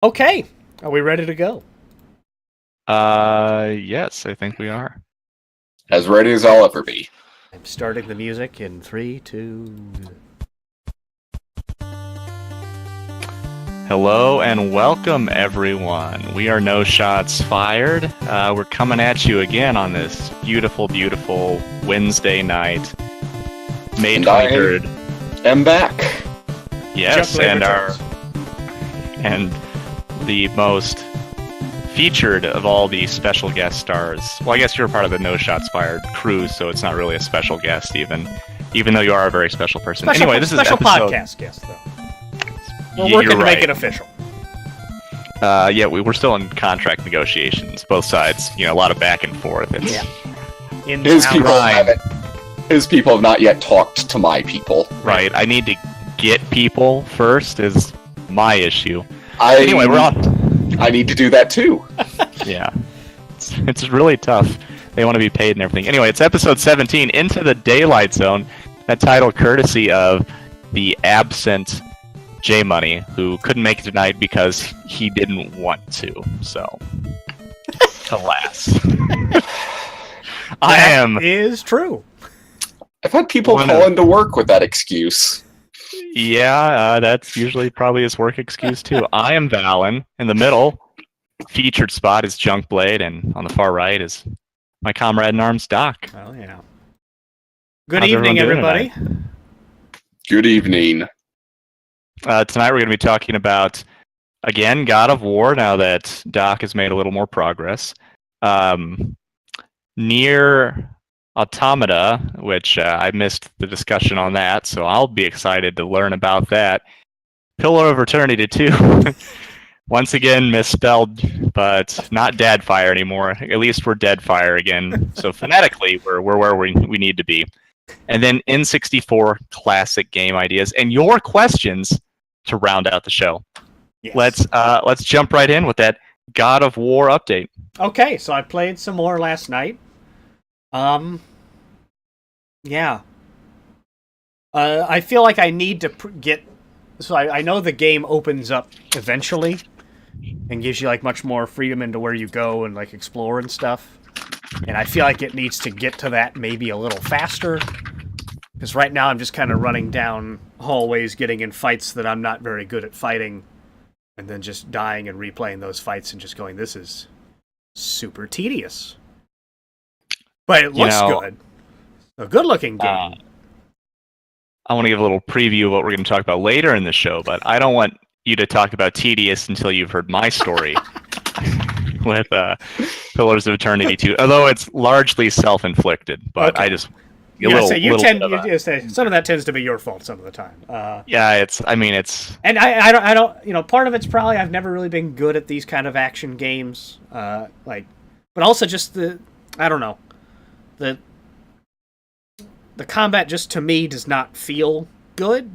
Okay, are we ready to go? Yes, I think we are. As ready as I'll ever be. I'm starting the music in 3, 2... Hello and welcome, everyone. We are No Shots Fired. We're coming at you again on this beautiful, beautiful Wednesday night, May And I 23rd. am back. Yes, Jump and returns. and the most featured of all the special guest stars. Well, I guess you're part of the No Shots Fired crew, so it's not really a special guest, even though you are a very special person. Special, Anyway, this is special episode. podcast guest, though. We're You're working to right. make it official. Yeah, we're still in contract negotiations, both sides. A lot of back and forth. It's, Yeah. In His town. people Right. haven't. His people have not yet talked to my people. Right, I need to get people first is my issue. I Anyway, we're on. I need to do that too. Yeah, it's really tough. They want to be paid and everything. Anyway, it's episode 17, Into the Daylight Zone. That title courtesy of the absent J Money, who couldn't make it tonight because he didn't want to. So, alas. I am. That is true. I've had people One call of- into work with that excuse. Yeah, that's usually probably his work excuse too. I am Valen. In the middle, featured spot is Junkblade, and on the far right is my comrade in arms, Doc. Oh, yeah. Good How's evening, everyone doing everybody. Good evening. Tonight we're going to be talking about, again, God of War, now that Doc has made a little more progress. Nier Automata, which I missed the discussion on that, so I'll be excited to learn about that. Pillar of Eternity 2. Once again, misspelled, but not Deadfire anymore. At least we're Deadfire again. So phonetically, we're where we need to be. And then N64 Classic game ideas and your questions to round out the show. Yes. Let's jump right in with that God of War update. Okay, so I played some more last night. Yeah. I feel like I need to get... So I know the game opens up eventually and gives you, like, much more freedom into where you go and, like, explore and stuff. And I feel like it needs to get to that maybe a little faster. Because right now I'm just kind of running down hallways, getting in fights that I'm not very good at fighting, and then just dying and replaying those fights and just going, this is super tedious. But it looks good. A good-looking game. I want to give a little preview of what we're going to talk about later in the show, but I don't want you to talk about tedious until you've heard my story with Pillars of Eternity 2. Although it's largely self-inflicted, but Okay. I just Some of that tends to be your fault some of the time. yeah, it's. And I don't. Part of it's probably I've never really been good at these kind of action games. But also just I don't know, the combat just to me does not feel good.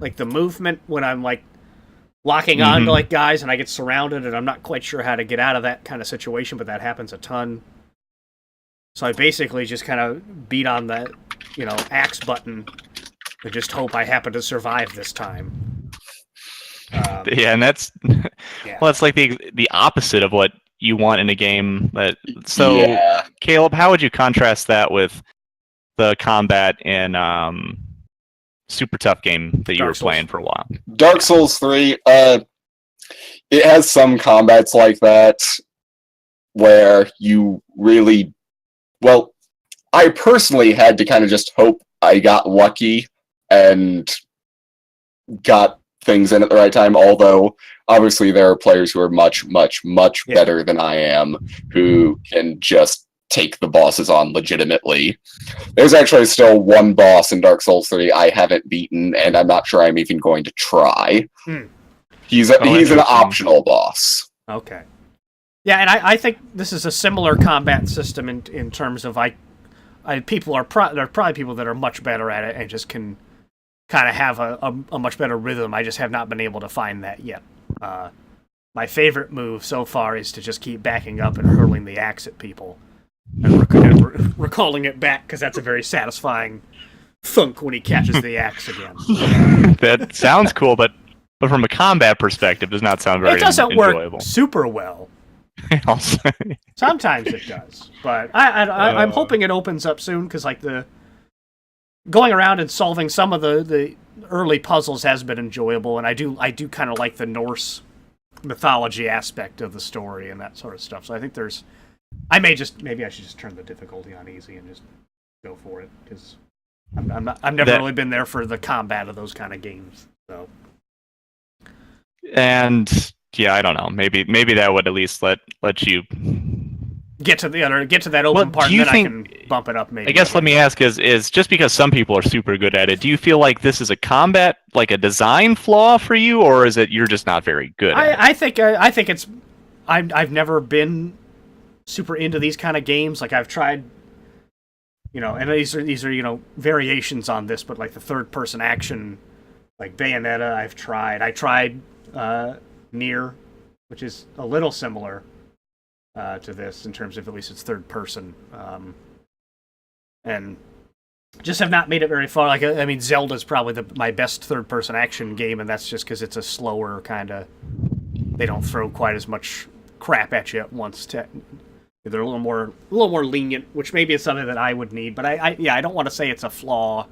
Like the movement when I'm like locking on to like guys and I get surrounded and I'm not quite sure how to get out of that kind of situation, but that happens a ton. So I basically just kind of beat on that, axe button and just hope I happen to survive this time. Yeah, and that's Yeah. well, it's like the opposite of what you want in a game. So, Yeah. Caleb, how would you contrast that with the combat in super tough game that you Dark were Souls. playing for a while? Dark Souls 3, it has some combats like that where you really... Well, I personally had to kind of just hope I got lucky and got things in at the right time, although obviously there are players who are much, much, much Yeah. better than I am who can just take the bosses on legitimately. There's actually still one boss in Dark Souls 3 I haven't beaten, and I'm not sure I'm even going to try. Hmm. He's an Interesting. optional boss. Okay. Yeah, and I think this is a similar combat system in terms of people there are probably people that are much better at it and just can kind of have a much better rhythm. I just have not been able to find that yet. My favorite move so far is to just keep backing up and hurling the axe at people and recalling it back because that's a very satisfying thunk when he catches the axe again. That sounds cool, but But from a combat perspective, does not sound very It doesn't enjoyable. work super well. Also, Sometimes it does, but I'm hoping it opens up soon because like the going around and solving some of the early puzzles has been enjoyable, and I do kind of like the Norse mythology aspect of the story and that sort of stuff. So I think maybe I should just turn the difficulty on easy and just go for it because I've never really been there for the combat of those kind of games. So. And yeah, I don't know. Maybe that would at least let you get to that open part, and then I can bump it up. Maybe. I guess let me ask: is just because some people are super good at it, do you feel like this is a combat, like a design flaw for you, or is it you're just not very good at it? I think it's. I've never been super into these kind of games. Like I've tried, and these are variations on this, but like the third person action, like Bayonetta, I've tried. I tried Nier, which is a little similar to this in terms of at least it's third person, and just have not made it very far. Like I mean, Zelda's probably my best third person action game, and that's just because it's a slower kind of. They don't throw quite as much crap at you at once. They're a little more lenient, which maybe is something that I would need. But I don't want to say it's a flaw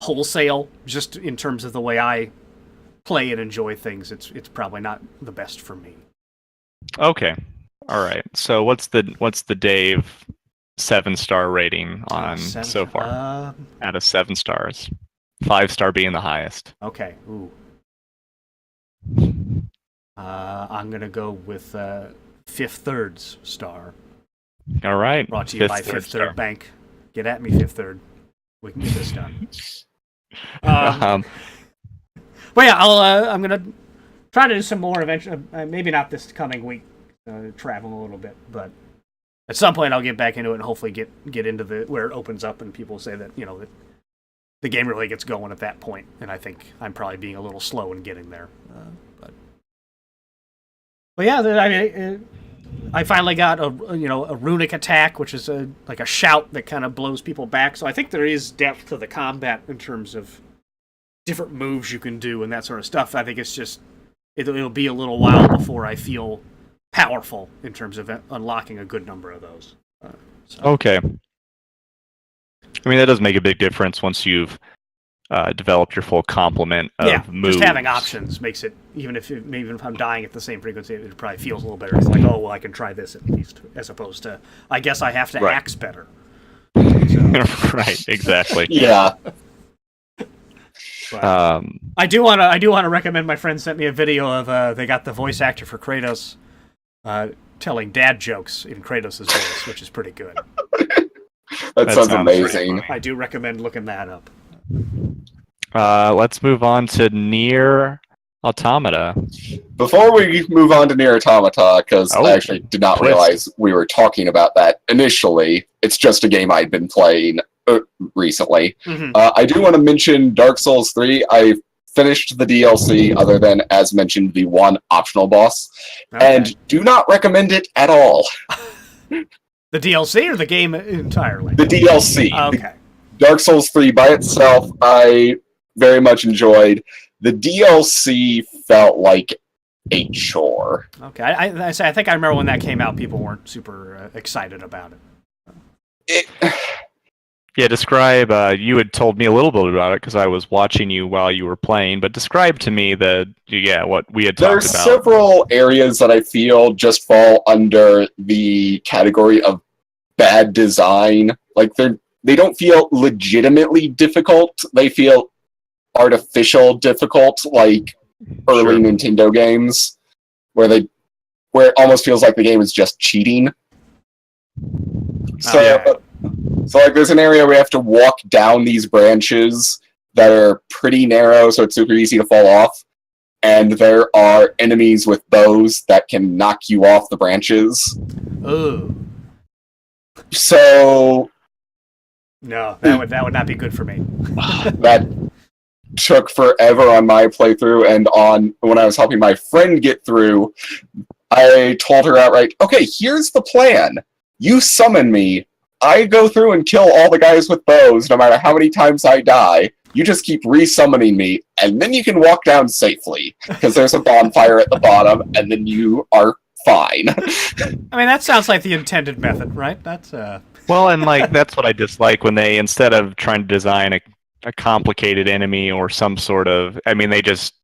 wholesale. Just in terms of the way I play and enjoy things, it's probably not the best for me. Okay, all right. So what's the Dave 7-star rating on so far out of 7 stars? 5-star being the highest. Okay. Ooh. I'm gonna go with Fifth Third's star. All right. Brought to you by Fifth Third Bank. Get at me, Fifth Third. We can get this done. But yeah, I'm gonna try to do some more eventually. Maybe not this coming week. Travel a little bit, but at some point I'll get back into it and hopefully get into where it opens up and people say that that the game really gets going at that point. And I think I'm probably being a little slow in getting there. But yeah, I mean, I finally got a runic attack, which is like a shout that kind of blows people back. So I think there is depth to the combat in terms of different moves you can do and that sort of stuff. I think it's just it'll be a little while before I feel powerful in terms of unlocking a good number of those. Okay. I mean, that does make a big difference once you've developed your full complement of moves. Just having options makes it, even if I'm dying at the same frequency, it probably feels a little better. It's like, oh, well, I can try this at least, as opposed to, I guess I have to axe better. So. Right, exactly. Yeah. I do want to recommend. My friend sent me a video of they got the voice actor for Kratos telling dad jokes in Kratos' voice, which is pretty good. That sounds amazing. I do recommend looking that up. Let's move on to Nier Automata. Before we move on to Nier Automata, because I actually did not realize we were talking about that initially. It's just a game I'd been playing recently. Mm-hmm. I do want to mention Dark Souls 3. I finished the DLC, other than, as mentioned, the one optional boss, and do not recommend it at all. The DLC or the game entirely? The DLC. Okay. Dark Souls 3 by itself, I very much enjoyed. The DLC felt like a chore. Okay, I think I remember when that came out, people weren't super excited about it. Yeah, describe. You had told me a little bit about it because I was watching you while you were playing. But describe to me what we had talked about. There's several areas that I feel just fall under the category of bad design. Like they don't feel legitimately difficult. They feel artificial difficult, like early Nintendo games, where it almost feels like the game is just cheating. So like there's an area where you have to walk down these branches that are pretty narrow, so it's super easy to fall off. And there are enemies with bows that can knock you off the branches. Ooh. So no, that would not be good for me. That took forever on my playthrough, and when I was helping my friend get through, I told her outright, okay, here's the plan. You summon me, I go through and kill all the guys with bows, no matter how many times I die. You just keep re-summoning me, and then you can walk down safely, because there's a bonfire at the bottom, and then you are fine. I mean, that sounds like the intended method, right? That's Well, and like that's what I dislike when they, instead of trying to design a complicated enemy or some sort of, I mean, they just,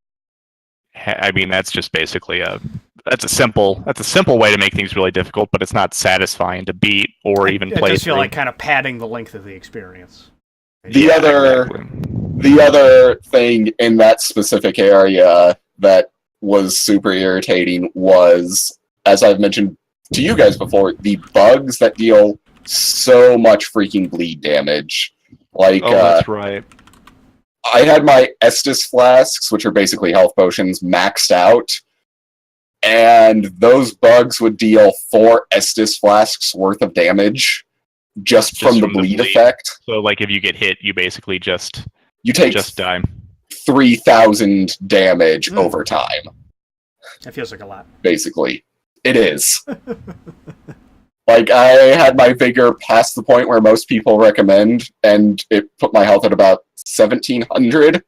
I mean, that's just basically that's a simple way to make things really difficult, but it's not satisfying to beat or even play. It does feel through. like kind of padding the length of the experience. The other thing in that specific area that was super irritating was, as I've mentioned to you guys before, the bugs that deal so much freaking bleed damage. Like, that's right. I had my Estus flasks, which are basically health potions, maxed out, and those bugs would deal 4 Estus flasks worth of damage just from the bleed effect. So, like, if you get hit, you basically just die. 3,000 damage over time. That feels like a lot. Basically. It is. Like, I had my vigor past the point where most people recommend, and it put my health at about 1,700.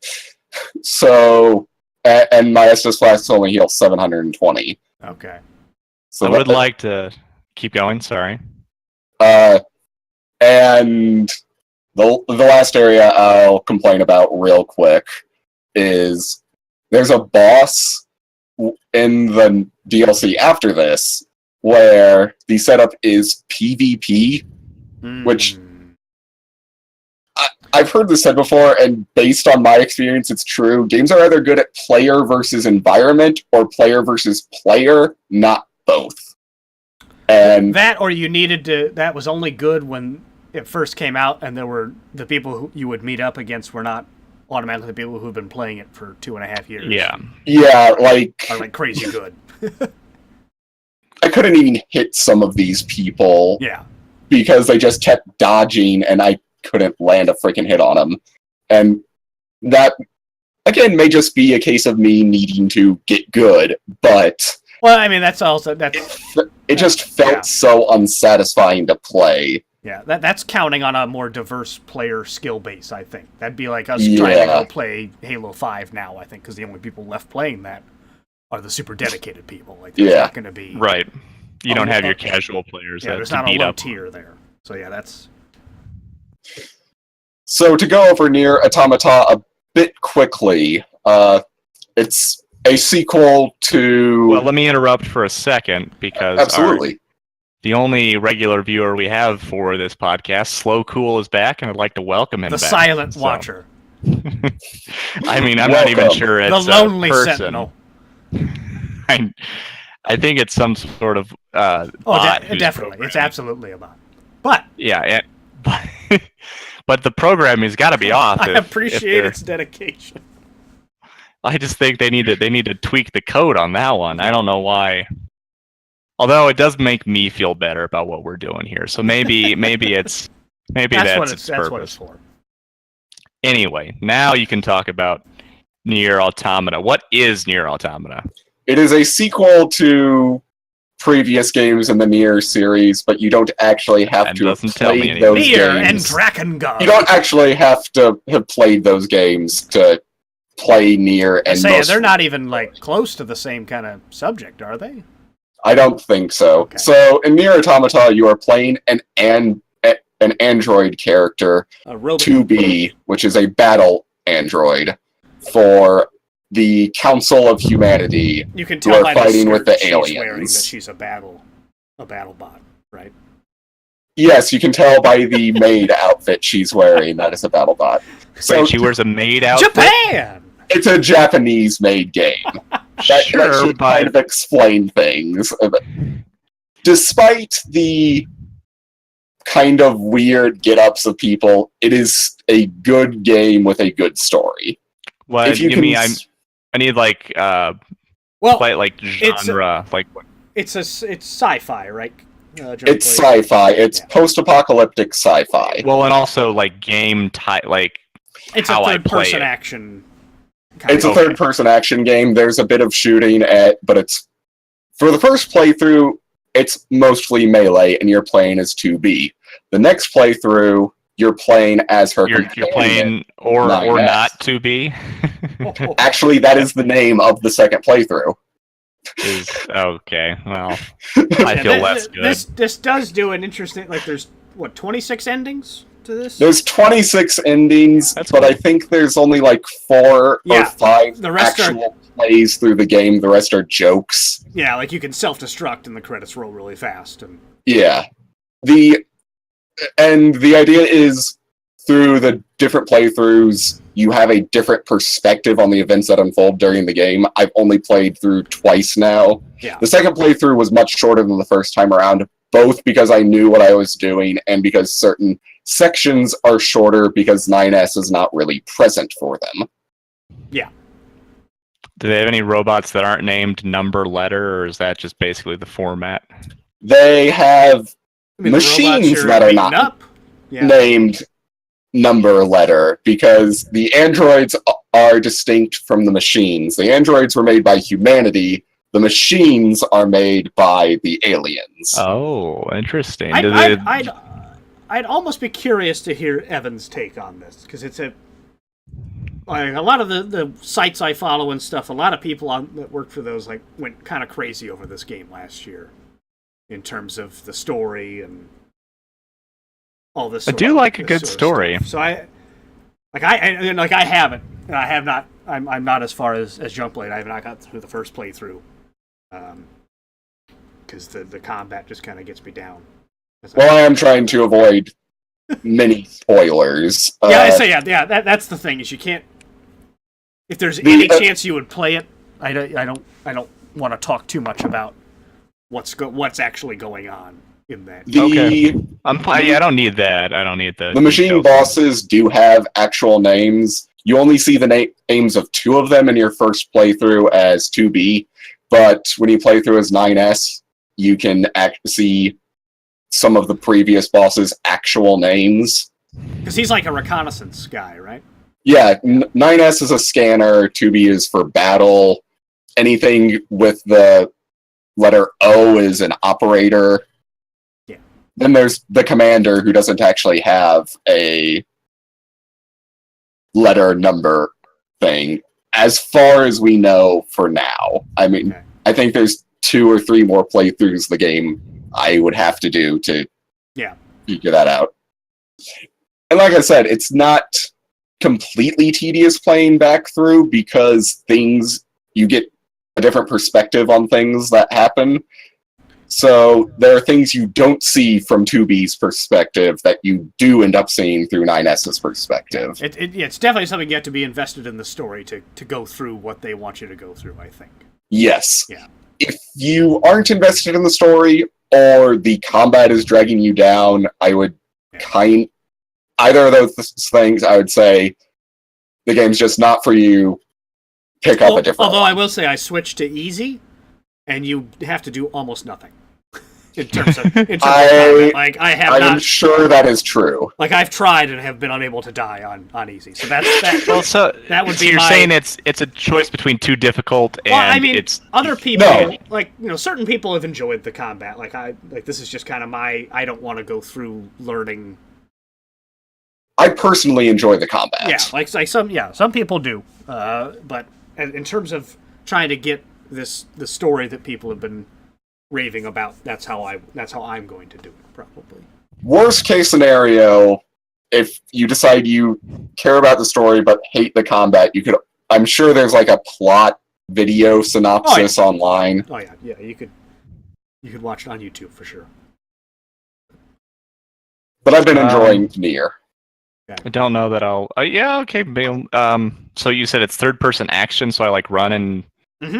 So, and my Estus flasks only heal 720. Okay. So I would like to keep going, sorry. And the last area I'll complain about real quick is there's a boss in the DLC after this where the setup is PvP, which I've heard this said before, and based on my experience, it's true. Games are either good at player versus environment or player versus player, not both. And that, or you needed to. That was only good when it first came out, and there were the people who you would meet up against were not automatically the people who've been playing it for 2.5 years. Yeah, like are like crazy good. I couldn't even hit some of these people. Yeah, because they just kept dodging, and I couldn't land a freaking hit on them. And that, again, may just be a case of me needing to get good, but well, I mean, that's it just felt so unsatisfying to play. Yeah, that's counting on a more diverse player skill base, I think. That'd be like us trying to go play Halo 5 now, I think, because the only people left playing that are the super dedicated people. Like, there's not going to be... Right. You don't have your casual players that there's to not beat a low up. tier there. So, yeah, that's... So, to go over Nier Automata a bit quickly, it's a sequel to... Well, let me interrupt for a second, because... Absolutely. The only regular viewer we have for this podcast, Slow Cool, is back, and I'd like to welcome him the back. The silent watcher. I mean, I'm not even sure it's the lonely a person. Sentinel. I think it's some sort of bot definitely. It's absolutely a bot. But... Yeah, but the programming's got to be off. I appreciate its dedication. I just think they need to tweak the code on that one. I don't know why. Although it does make me feel better about what we're doing here, so maybe that's its purpose. What it's for. Anyway, now you can talk about Nier Automata. What is Nier Automata? It is a sequel to previous games in the Nier series, but you don't actually have to have played those Nier games. And Drakengard. You don't actually have to have played those games to play Nier. And they're not even like close to the same kind of subject, are they? I don't think so. Okay. So in Nier Automata, you are playing an android character, 2B, which is a battle android for the Council of Humanity. You can tell by fighting with the aliens. aliens. That she's a battle bot, right? Yes, you can tell by the maid outfit she's wearing that is a battle bot. So she wears a maid outfit. Japan. It's a Japanese-made game. That should kind of explain things. Despite the kind of weird get-ups of people, it is a good game with a good story. What if you mean? I need like like genre, It's sci-fi, right? It's sci-fi. It's post-apocalyptic sci-fi. Well, and also like game type, like it's how a I play third-person it. action. It's a third-person action game. There's a bit of shooting but it's for the first playthrough, it's mostly melee, and you're playing as 2B. The next playthrough, you're playing as her You're companion. playing or 9S. not to be. Actually, that is the name of the second playthrough. Is okay. Well, I feel less good. This does do an interesting. Like, there's what 26 endings to this. There's 26 endings, That's but cool. I think there's only like 4 Yeah, or 5 the rest actual plays through the game. The rest are jokes. Yeah, like you can self-destruct and the credits roll really fast. And Yeah. The idea is through the different playthroughs, you have a different perspective on the events that unfold during the game. I've only played through twice now. Yeah. The second playthrough was much shorter than the first time around, both because I knew what I was doing and because certain sections are shorter because 9S is not really present for them. Yeah. Do they have any robots that aren't named number letter, or is that just basically the format? They have I mean, machines that are not named number letter because the androids are distinct from the machines. The androids were made by humanity. The machines are made by the aliens. Oh, interesting. I'd almost be curious to hear Evan's take on this because it's a lot of the sites I follow and stuff. A lot of people that work for those went kind of crazy over this game last year in terms of the story and all this. I do like a good story. So I haven't, and I have not. I'm not as far as Junkblade. I have not got through the first playthrough, because the combat just kind of gets me down. Well, I am trying to avoid many spoilers. That's the thing is you can't. If there's any chance you would play it, I don't want to talk too much about what's actually going on in that. I don't need that. I don't need the. The machine bosses do have actual names. You only see the names of 2 of them in your first playthrough as 2B, but when you play through as 9S, you can see some of the previous bosses' actual names. Because he's like a reconnaissance guy, right? Yeah, 9S is a scanner, 2B is for battle. Anything with the letter O is an operator. Yeah. Then there's the commander who doesn't actually have a letter number thing, as far as we know for now. I mean, okay. I think there's 2 or 3 more playthroughs of the game I would have to do to figure that out. And like I said, it's not completely tedious playing back through because you get a different perspective on things that happen. So there are things you don't see from 2B's perspective that you do end up seeing through 9S's perspective. It's definitely something you have to be invested in the story to go through what they want you to go through, I think. Yes. Yeah. If you aren't invested in the story or the combat is dragging you down, I would either of those things, I would say the game's just not for you. Pick up a different Although one. I will say I switched to easy, and you have to do almost nothing. In terms of combat. I'm sure that is true. Like I've tried and have been unable to die on easy. So that would be. You're saying it's a choice between too difficult and it's other people certain people have enjoyed the combat. This is just kind of I don't want to go through learning. I personally enjoy the combat. Yeah, some people do. But in terms of trying to get the story that people have been raving about, that's how I'm going to do it, probably. Worst case scenario, if you decide you care about the story but hate the combat, I'm sure there's a plot video synopsis online. Oh yeah, you could watch it on YouTube for sure. But I've been enjoying Nier. I don't know that I'll. Okay. So you said it's third-person action, so I run and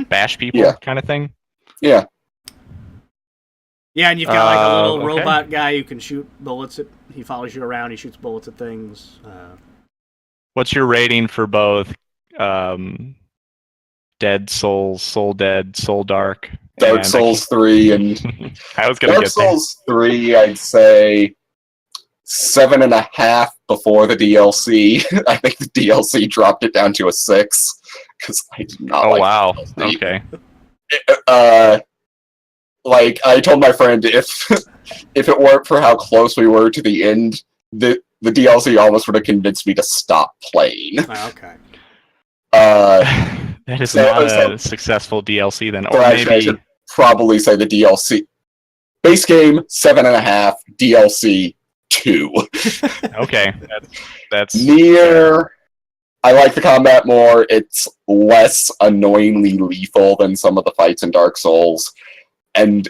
bash people, kind of thing. Yeah. Yeah, and you've got a little robot guy who can shoot bullets at. He follows you around. He shoots bullets at things. What's your rating for both Dead Souls, Soul Dead, Soul Dark, Dark Souls 3, and I was gonna Dark Souls 3? I'd say 7.5 before the DLC. I think the DLC dropped it down to a 6 because I did not. Oh wow! Okay. I told my friend if if it weren't for how close we were to the end, the DLC almost would have convinced me to stop playing. Okay. That is not a successful DLC then, or maybe I should probably say the DLC base game 7.5, DLC 2. Okay, that's Nier. I like the combat more. It's less annoyingly lethal than some of the fights in Dark Souls, and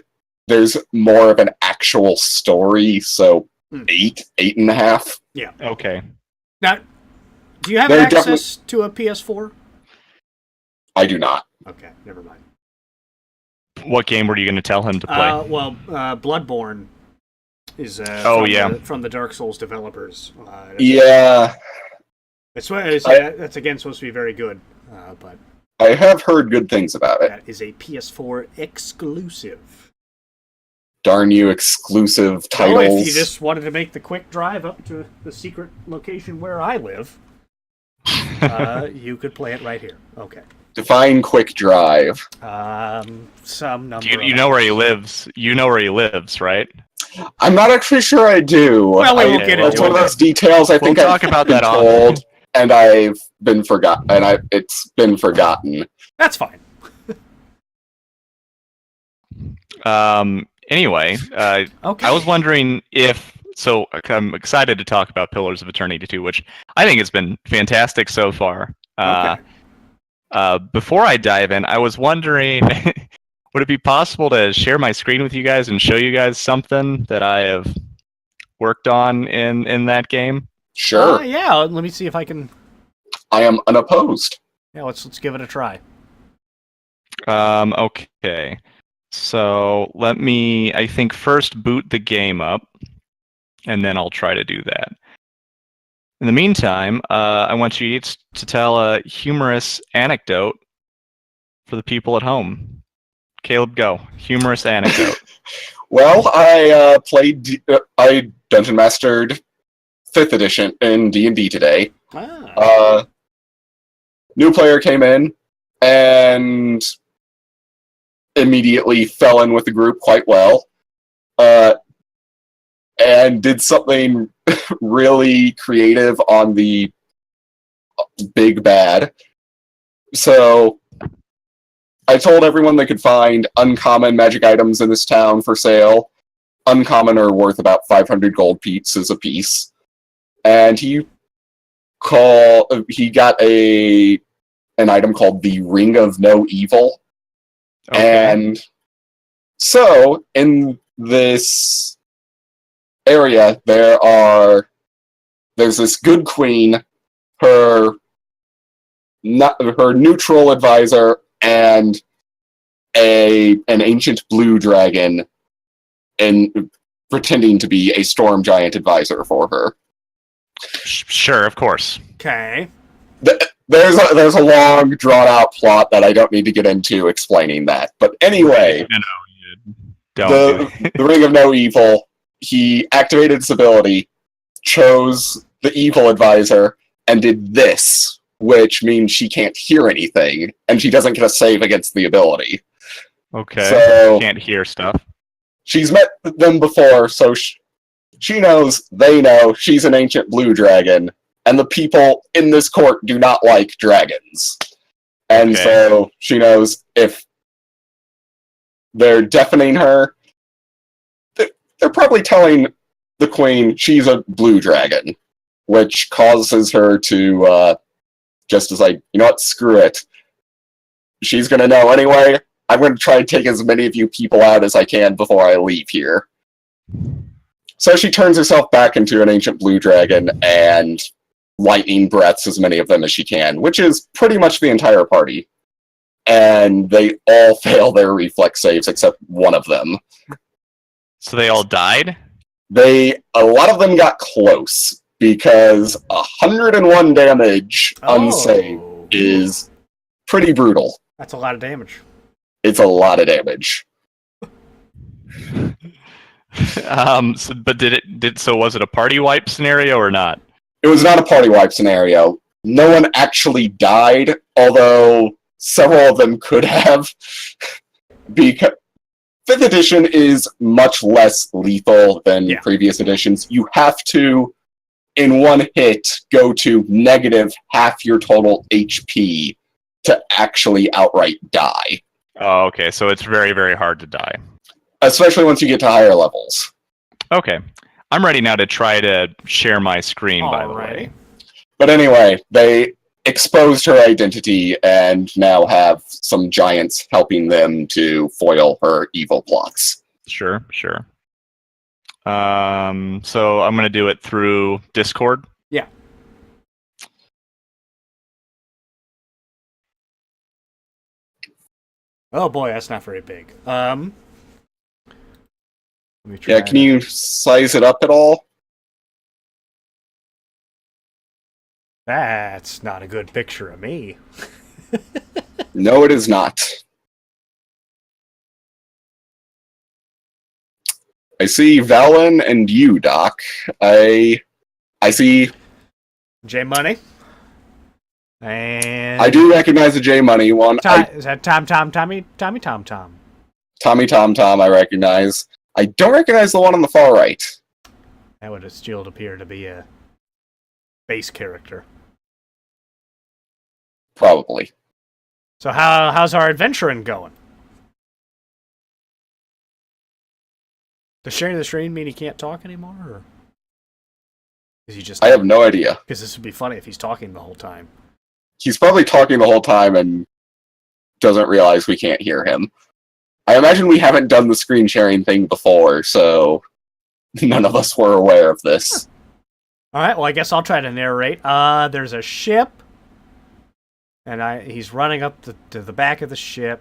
there's more of an actual story. So 8.5. Yeah. Okay. Now, do you have access to a PS4? I do not. Okay, never mind. What game were you going to tell him to play? Bloodborne is from the Dark Souls developers. That's again supposed to be very good, but I have heard good things about it. That is a PS4 exclusive. Darn you, exclusive titles. Well, if you just wanted to make the quick drive up to the secret location where I live, you could play it right here. Okay. Define quick drive. Some number. You know where he lives. You know where he lives, right? I'm not actually sure I do. Well, we won't get into it. It's one of those details I think we'll talk about that told, and I've been forgotten. And it's been forgotten. That's fine. Anyway, okay. I was wondering if. So I'm excited to talk about Pillars of Eternity 2, which I think has been fantastic so far. Okay. Before I dive in, I was wondering, would it be possible to share my screen with you guys and show you guys something that I have worked on in that game? Sure. Yeah, let me see if I can... I am unopposed. Yeah, let's give it a try. Okay. So let me, I think, first boot the game up, and then I'll try to do that. In the meantime, I want you each to tell a humorous anecdote for the people at home. Caleb, go. Humorous anecdote. Well, I I Dungeon Mastered 5th edition in D&D today. New player came in and immediately fell in with the group quite well. And did something really creative on the big bad. So I told everyone they could find uncommon magic items in this town for sale. Uncommon are worth about 500 gold pieces a piece. And he got an item called the Ring of No Evil. Okay. And so in this area there's this good queen, her neutral advisor, and an ancient blue dragon, and pretending to be a storm giant advisor for her. Sure, of course. Okay. There's a long drawn out plot that I don't need to get into explaining that. But anyway, the Ring of No Evil. He activated his ability, chose the evil advisor, and did this, which means she can't hear anything, and she doesn't get a save against the ability. Okay, so can't hear stuff. She's met them before, so she knows, they know, she's an ancient blue dragon, and the people in this court do not like dragons. And so she knows if they're deafening her, they're probably telling the queen she's a blue dragon, which causes her to just decide, you know what, screw it. She's going to know anyway. I'm going to try and take as many of you people out as I can before I leave here. So she turns herself back into an ancient blue dragon and lightning breaths as many of them as she can, which is pretty much the entire party. And they all fail their reflex saves except one of them. So they all died? A lot of them got close, because 101 damage unsaved is pretty brutal. That's a lot of damage. It's a lot of damage. So was it a party wipe scenario or not? It was not a party wipe scenario. No one actually died, although several of them could have. Because 5th edition is much less lethal than Yeah. previous editions. You have to, in one hit, go to negative half your total HP to actually outright die. Oh, okay. So it's very, very hard to die. Especially once you get to higher levels. Okay. I'm ready now to try to share my screen, by the Alrighty. way. But anyway, they exposed her identity and now have some giants helping them to foil her evil plots. Sure. So I'm going to do it through Discord. Yeah. Oh boy, that's not very big. Let me try. Yeah, can you size it up at all? That's not a good picture of me. No, it is not. I see Valen and you, Doc. I see. J Money. And I do recognize the J Money one. Is that Tommy Tom? Tommy Tom Tom, I recognize. I don't recognize the one on the far right. That would still appear to be a base character. Probably. So how's our adventuring going? Does sharing the screen mean he can't talk anymore, or is he just? I have no idea. Because this would be funny if he's talking the whole time. He's probably talking the whole time and doesn't realize we can't hear him. I imagine we haven't done the screen sharing thing before, so none of us were aware of this. All right, well, I guess I'll try to narrate. There's a ship, and he's running up to the back of the ship.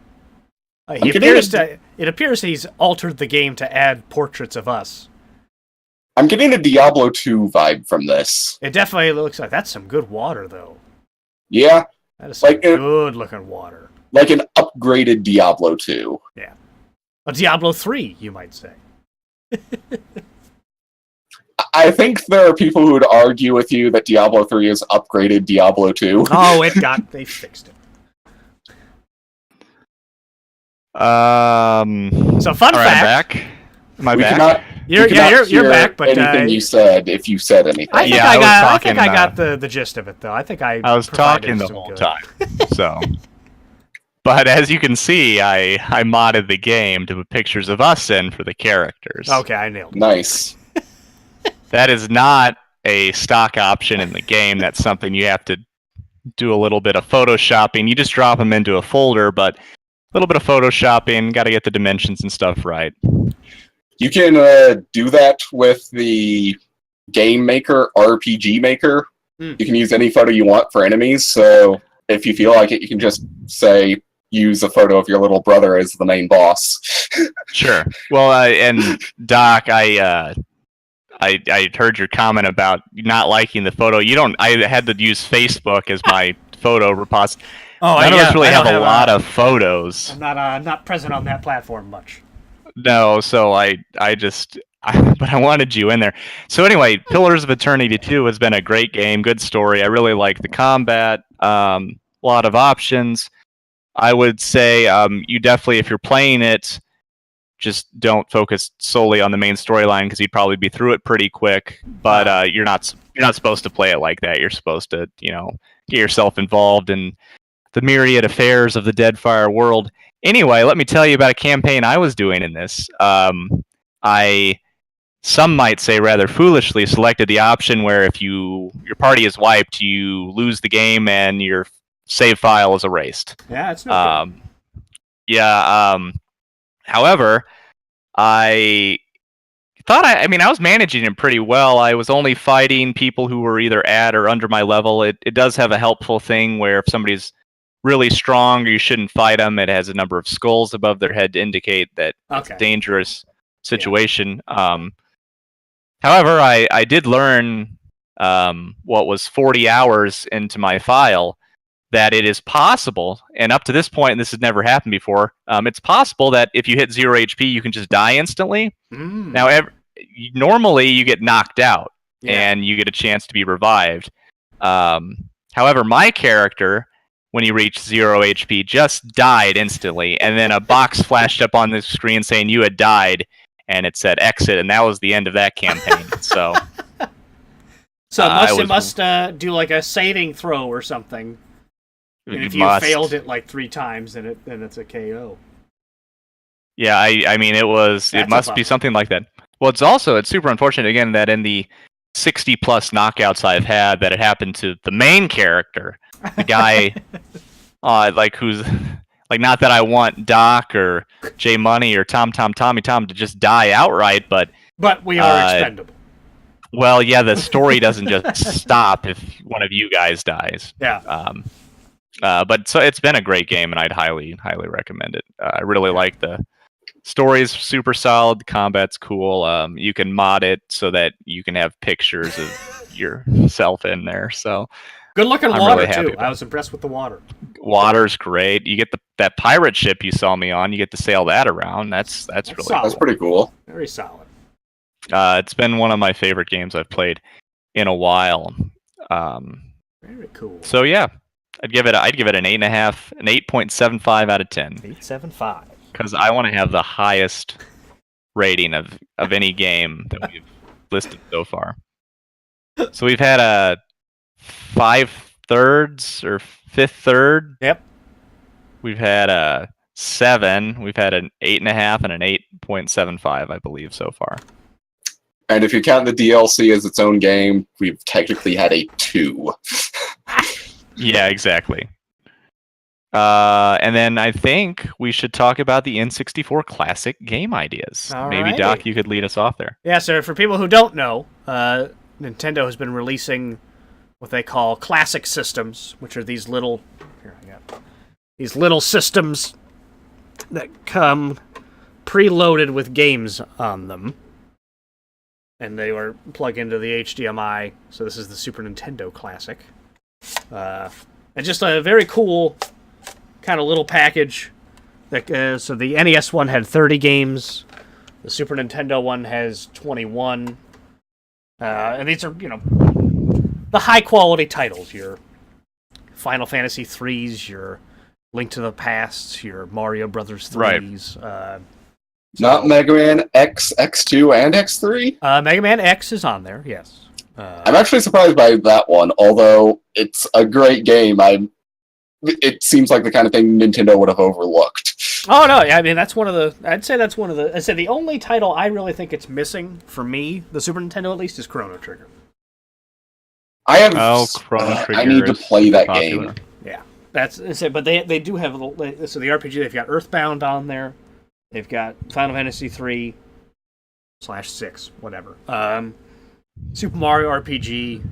It appears that he's altered the game to add portraits of us. I'm getting a Diablo 2 vibe from this. It definitely looks like that's some good water, though. Yeah, That is some Like, good-looking water. like an upgraded Diablo 2. Yeah. A Diablo 3, you might say. I think there are people who would argue with you that Diablo 3 is upgraded Diablo 2. Oh, they fixed it. So fun all right, fact. I'm back. Am I We back? cannot, You're we cannot you're hear back, but anything you said if you said anything. I think Yeah, I was got talking, the gist of it though. I think I was provided talking the some whole good- time. So, but as you can see, I modded the game to put pictures of us in for the characters. Okay, I nailed it. Nice. That is not a stock option in the game. That's something you have to do a little bit of photoshopping. You just drop them into a folder, but a little bit of photoshopping. Got to get the dimensions and stuff right. You can do that with the Game Maker, RPG Maker. Mm. You can use any photo you want for enemies, so if you feel like it, you can just say, use a photo of your little brother as the main boss. Sure. Well, and Doc, I heard your comment about not liking the photo. You don't. I had to use Facebook as my photo repository. Oh, None of us really I have don't a lot of photos. I'm not present on that platform much. No, so but I wanted you in there. So anyway, Pillars of Eternity 2 has been a great game, good story. I really like the combat, a lot of options. I would say you definitely, if you're playing it, just don't focus solely on the main storyline because you'd probably be through it pretty quick. But you're not supposed to play it like that. You're supposed to, get yourself involved in the myriad affairs of the Deadfire world. Anyway, let me tell you about a campaign I was doing in this. Some might say rather foolishly, selected the option where if your party is wiped, you lose the game and your save file is erased. Yeah, it's no good. However, I thought I was managing it pretty well. I was only fighting people who were either at or under my level. It does have a helpful thing where if somebody's really strong, you shouldn't fight them. It has a number of skulls above their head to indicate that it's a dangerous situation. Yeah. However, I did learn what was 40 hours into my file that it is possible, and up to this point, and this has never happened before, it's possible that if you hit 0 HP, you can just die instantly. Mm. Now, normally you get knocked out, and you get a chance to be revived. However, my character when you reached 0 HP, just died instantly, and then a box flashed up on the screen saying you had died, and it said exit, and that was the end of that campaign. So, it must do like a saving throw or something. And if you failed it like 3 times, then it's a KO. Yeah, I mean, it must be something like that. Well, it's super unfortunate, again, that in the 60-plus knockouts I've had, that it happened to the main character, the guy, who's, not that I want Doc or J Money or Tommy Tom to just die outright, but we are expendable. Well, yeah, the story doesn't just stop if one of you guys dies. Yeah. But so it's been a great game, and I'd highly recommend it. I really like the story's super solid. The combat's cool. You can mod it so that you can have pictures of yourself in there. So good looking I'm water really too. I was impressed with the water. Water's great. You get that pirate ship you saw me on. You get to sail that around. That's really solid. That's pretty cool. Very solid. It's been one of my favorite games I've played in a while. Very cool. So yeah, I'd give it an 8.5, an 8.75 out of 10. 8.75. Because I want to have the highest rating of any game that we've listed so far. So we've had a 5/3 or 5/3. Yep. We've had a 7. We've had an 8.5 and an 8.75, I believe, so far. And if you count the DLC as its own game, we've technically had a 2. Yeah, exactly. And then I think we should talk about the N64 Classic game ideas. Maybe, Doc, you could lead us off there. Yeah, so for people who don't know, Nintendo has been releasing what they call classic systems, which are these little systems that come preloaded with games on them. And they are plugged into the HDMI, so this is the Super Nintendo Classic. And just a very cool kind of little package. So the NES one had 30 games. The Super Nintendo one has 21. And these are, the high-quality titles. Your Final Fantasy 3s, your Link to the Past, your Mario Brothers 3s. Right. Not Mega Man X, X2, and X3? Mega Man X is on there, yes. I'm actually surprised by that one, although it's a great game. It seems like the kind of thing Nintendo would have overlooked. Oh, no, I mean, I'd say the only title I really think it's missing, for me, the Super Nintendo at least, is Chrono Trigger. Chrono Trigger. I need to play that game. Yeah, but they do have, so the RPG, they've got Earthbound on there. They've got Final Fantasy 3/6, whatever. Super Mario RPG.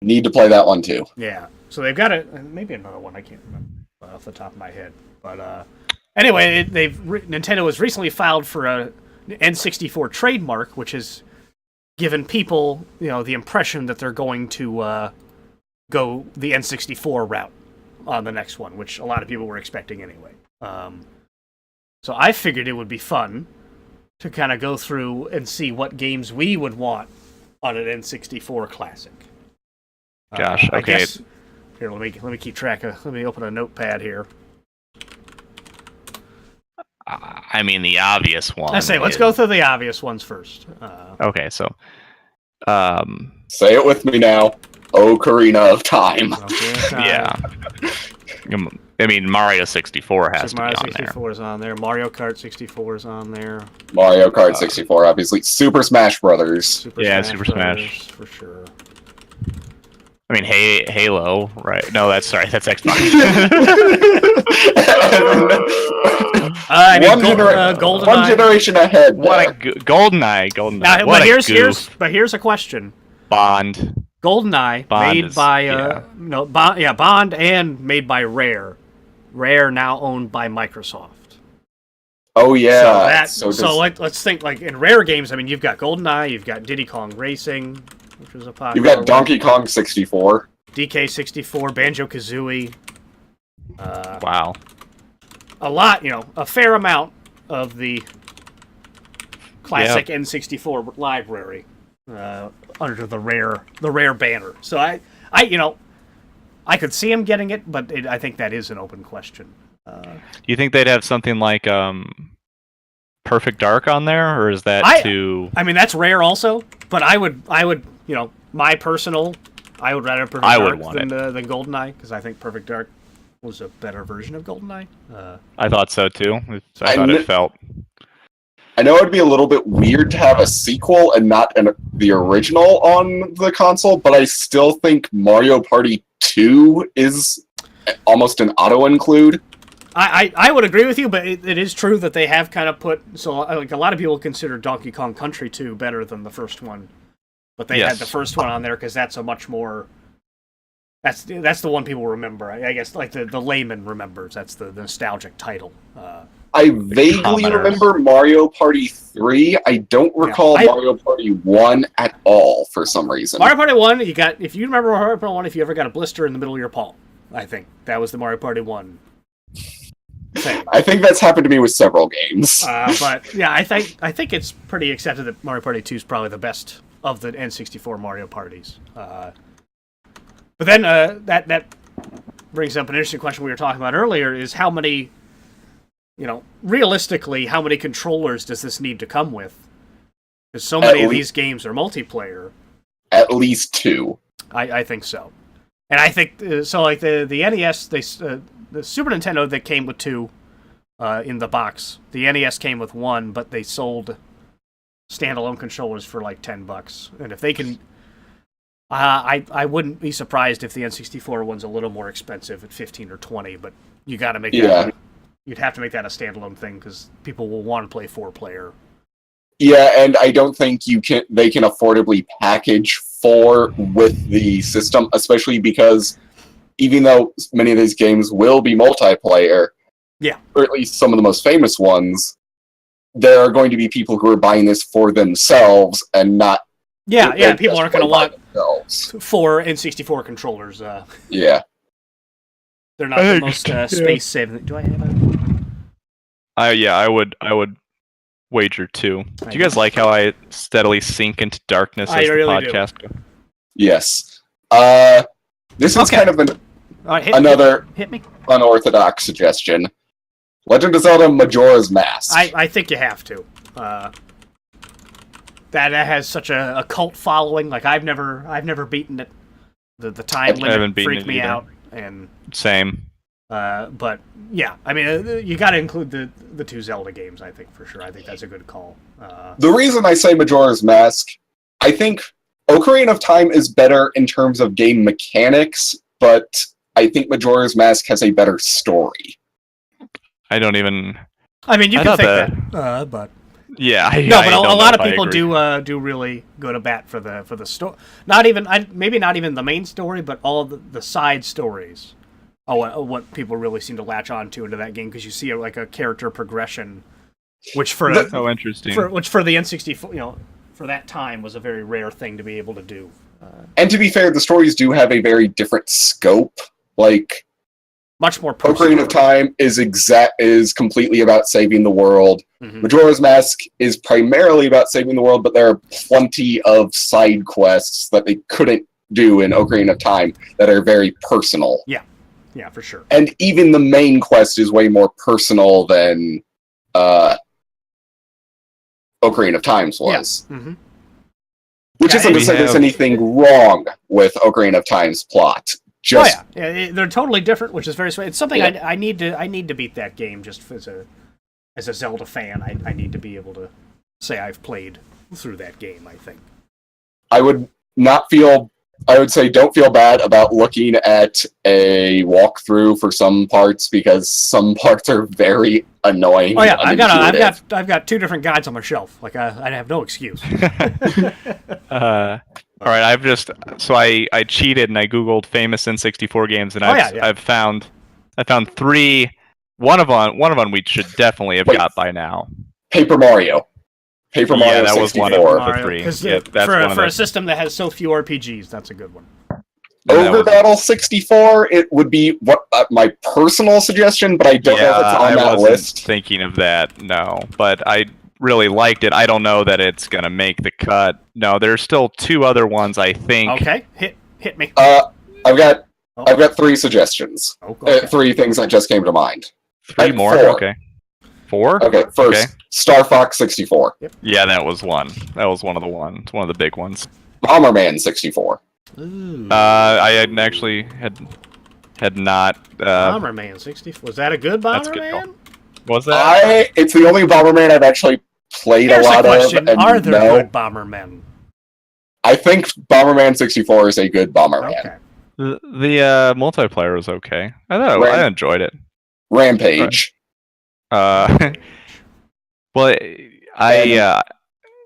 Need to play that one too. Yeah. So they've got maybe another one I can't remember off the top of my head. But anyway, Nintendo has recently filed for a N64 trademark, which has given people the impression that they're going to go the N64 route on the next one, which a lot of people were expecting anyway. So I figured it would be fun to kind of go through and see what games we would want on an N64 Classic. Gosh, okay. Here, let me keep track of. Let me open a notepad here. I mean, the obvious one. Let's go through the obvious ones first. Okay, so, say it with me now. Ocarina of Time. Yeah. I mean, Mario 64 has to be on there. Mario 64 is on there. Mario Kart 64 is on there. Mario Kart 64, obviously. Super Smash Brothers. Super Smash. For sure. I mean, Halo, right? No, that's Xbox. GoldenEye. One generation ahead. GoldenEye. But here's a question. Bond. GoldenEye, made by Bond, and made by Rare. Rare now owned by Microsoft. Oh yeah. So let's think in Rare games. I mean, you've got GoldenEye, you've got Diddy Kong Racing, which was a popular. You've got Donkey Kong 64, DK64, Banjo-Kazooie. Wow. A lot, a fair amount of the classic N64 library under the Rare banner. So I I could see them getting it, but I think that is an open question. Do you think they'd have something like Perfect Dark on there, or is that too? I mean, that's rare also, but I would, my personal, I would rather Perfect Dark than GoldenEye, because I think Perfect Dark was a better version of GoldenEye. I thought so too. I thought it felt. I know it'd be a little bit weird to have a sequel and not the original on the console, but I still think Mario Party 2 is almost an auto-include. I would agree with you, but it is true that they have kind of put... So, like, a lot of people consider Donkey Kong Country 2 better than the first one. But they had the first one on there because that's a much more... That's the one people remember. I guess, like, the layman remembers. That's the nostalgic title. I vaguely remember Mario Party 3. I don't recall Mario Party 1 at all for some reason. Mario Party 1, if you remember Mario Party 1, if you ever got a blister in the middle of your palm, I think. That was the Mario Party 1 thing. I think that's happened to me with several games. But, yeah, I think it's pretty accepted that Mario Party 2 is probably the best of the N64 Mario Parties. But then that brings up an interesting question we were talking about earlier, is how many... realistically, how many controllers does this need to come with? Because so many of these games are multiplayer. At least 2. I think so. And I think, like the NES, the Super Nintendo, that came with 2 in the box. The NES came with 1, but they sold standalone controllers for like $10. And if they can... I wouldn't be surprised if the N64 one's a little more expensive at 15 or 20, but you got to make that... You'd have to make that a standalone thing because people will want to play 4-player. Yeah, and I don't think they can affordably package 4 with the system, especially because even though many of these games will be multiplayer, or at least some of the most famous ones, there are going to be people who are buying this for themselves and not. Yeah, people aren't going to want 4 N64 controllers. Yeah. They're not the most space-saving. Do I have a... I would wager 2. Do you guys like how I steadily sink into darkness as the podcast goes? Yes. This is kind of another hit me. Unorthodox suggestion. Legend of Zelda Majora's Mask. I think you have to. That has such a cult following. Like I've never beaten it. The time limit freaked me out. And same. But yeah, I mean, you got to include the 2 Zelda games. I think for sure. I think that's a good call. The reason I say Majora's Mask, I think Ocarina of Time is better in terms of game mechanics, but I think Majora's Mask has a better story. I don't even. I mean, you can think that, but yeah, but a lot of people do really go to bat for the story. Not even maybe not even the main story, but all of the side stories. What people really seem to latch on to into that game, because you see like a character progression, which for interesting. Which for the N64, for that time was a very rare thing to be able to do. And to be fair, the stories do have a very different scope. Like much more personal. Ocarina of Time is completely about saving the world. Mm-hmm. Majora's Mask is primarily about saving the world, but there are plenty of side quests that they couldn't do in Ocarina of Time that are very personal. Yeah, for sure. And even the main quest is way more personal than Ocarina of Time's was. Yeah. Mm-hmm. Which isn't to say there's anything wrong with Ocarina of Time's plot. They're totally different, which is very sweet. It's something I need to beat that game just as a Zelda fan. I need to be able to say I've played through that game, I think. I would say don't feel bad about looking at a walkthrough for some parts, because some parts are very annoying. Oh yeah, I've got 2 different guides on my shelf. Like I have no excuse. All right, I cheated and I googled famous N64 games, and I've found 3. One of them we should definitely have got by now. Paper Mario. Mario that 64. Was one of the 3. For a system that has so few RPGs, that's a good one. Ogre Battle 64, it would be my personal suggestion, but I don't know if it's on that list. Thinking of that, no. But I really liked it. I don't know that it's going to make the cut. No, there's still 2 other ones, I think. Okay, hit me. I've got Oh, I've got 3 suggestions. okay. 3 things that just came to mind. 3 more? 4. Okay. 4? Okay, first, Star Fox 64. Yeah, that was one. That was one of the big ones. Bomberman 64. Ooh. I actually had not. Bomberman 64. Was that a good That's a good Bomberman? Was that? It's the only Bomberman I've actually played Here's a lot a question. of. And Are there no, good Bombermen? I think Bomberman 64 is a good Bomberman. Okay. The multiplayer was okay. I enjoyed it. Rampage. Well, I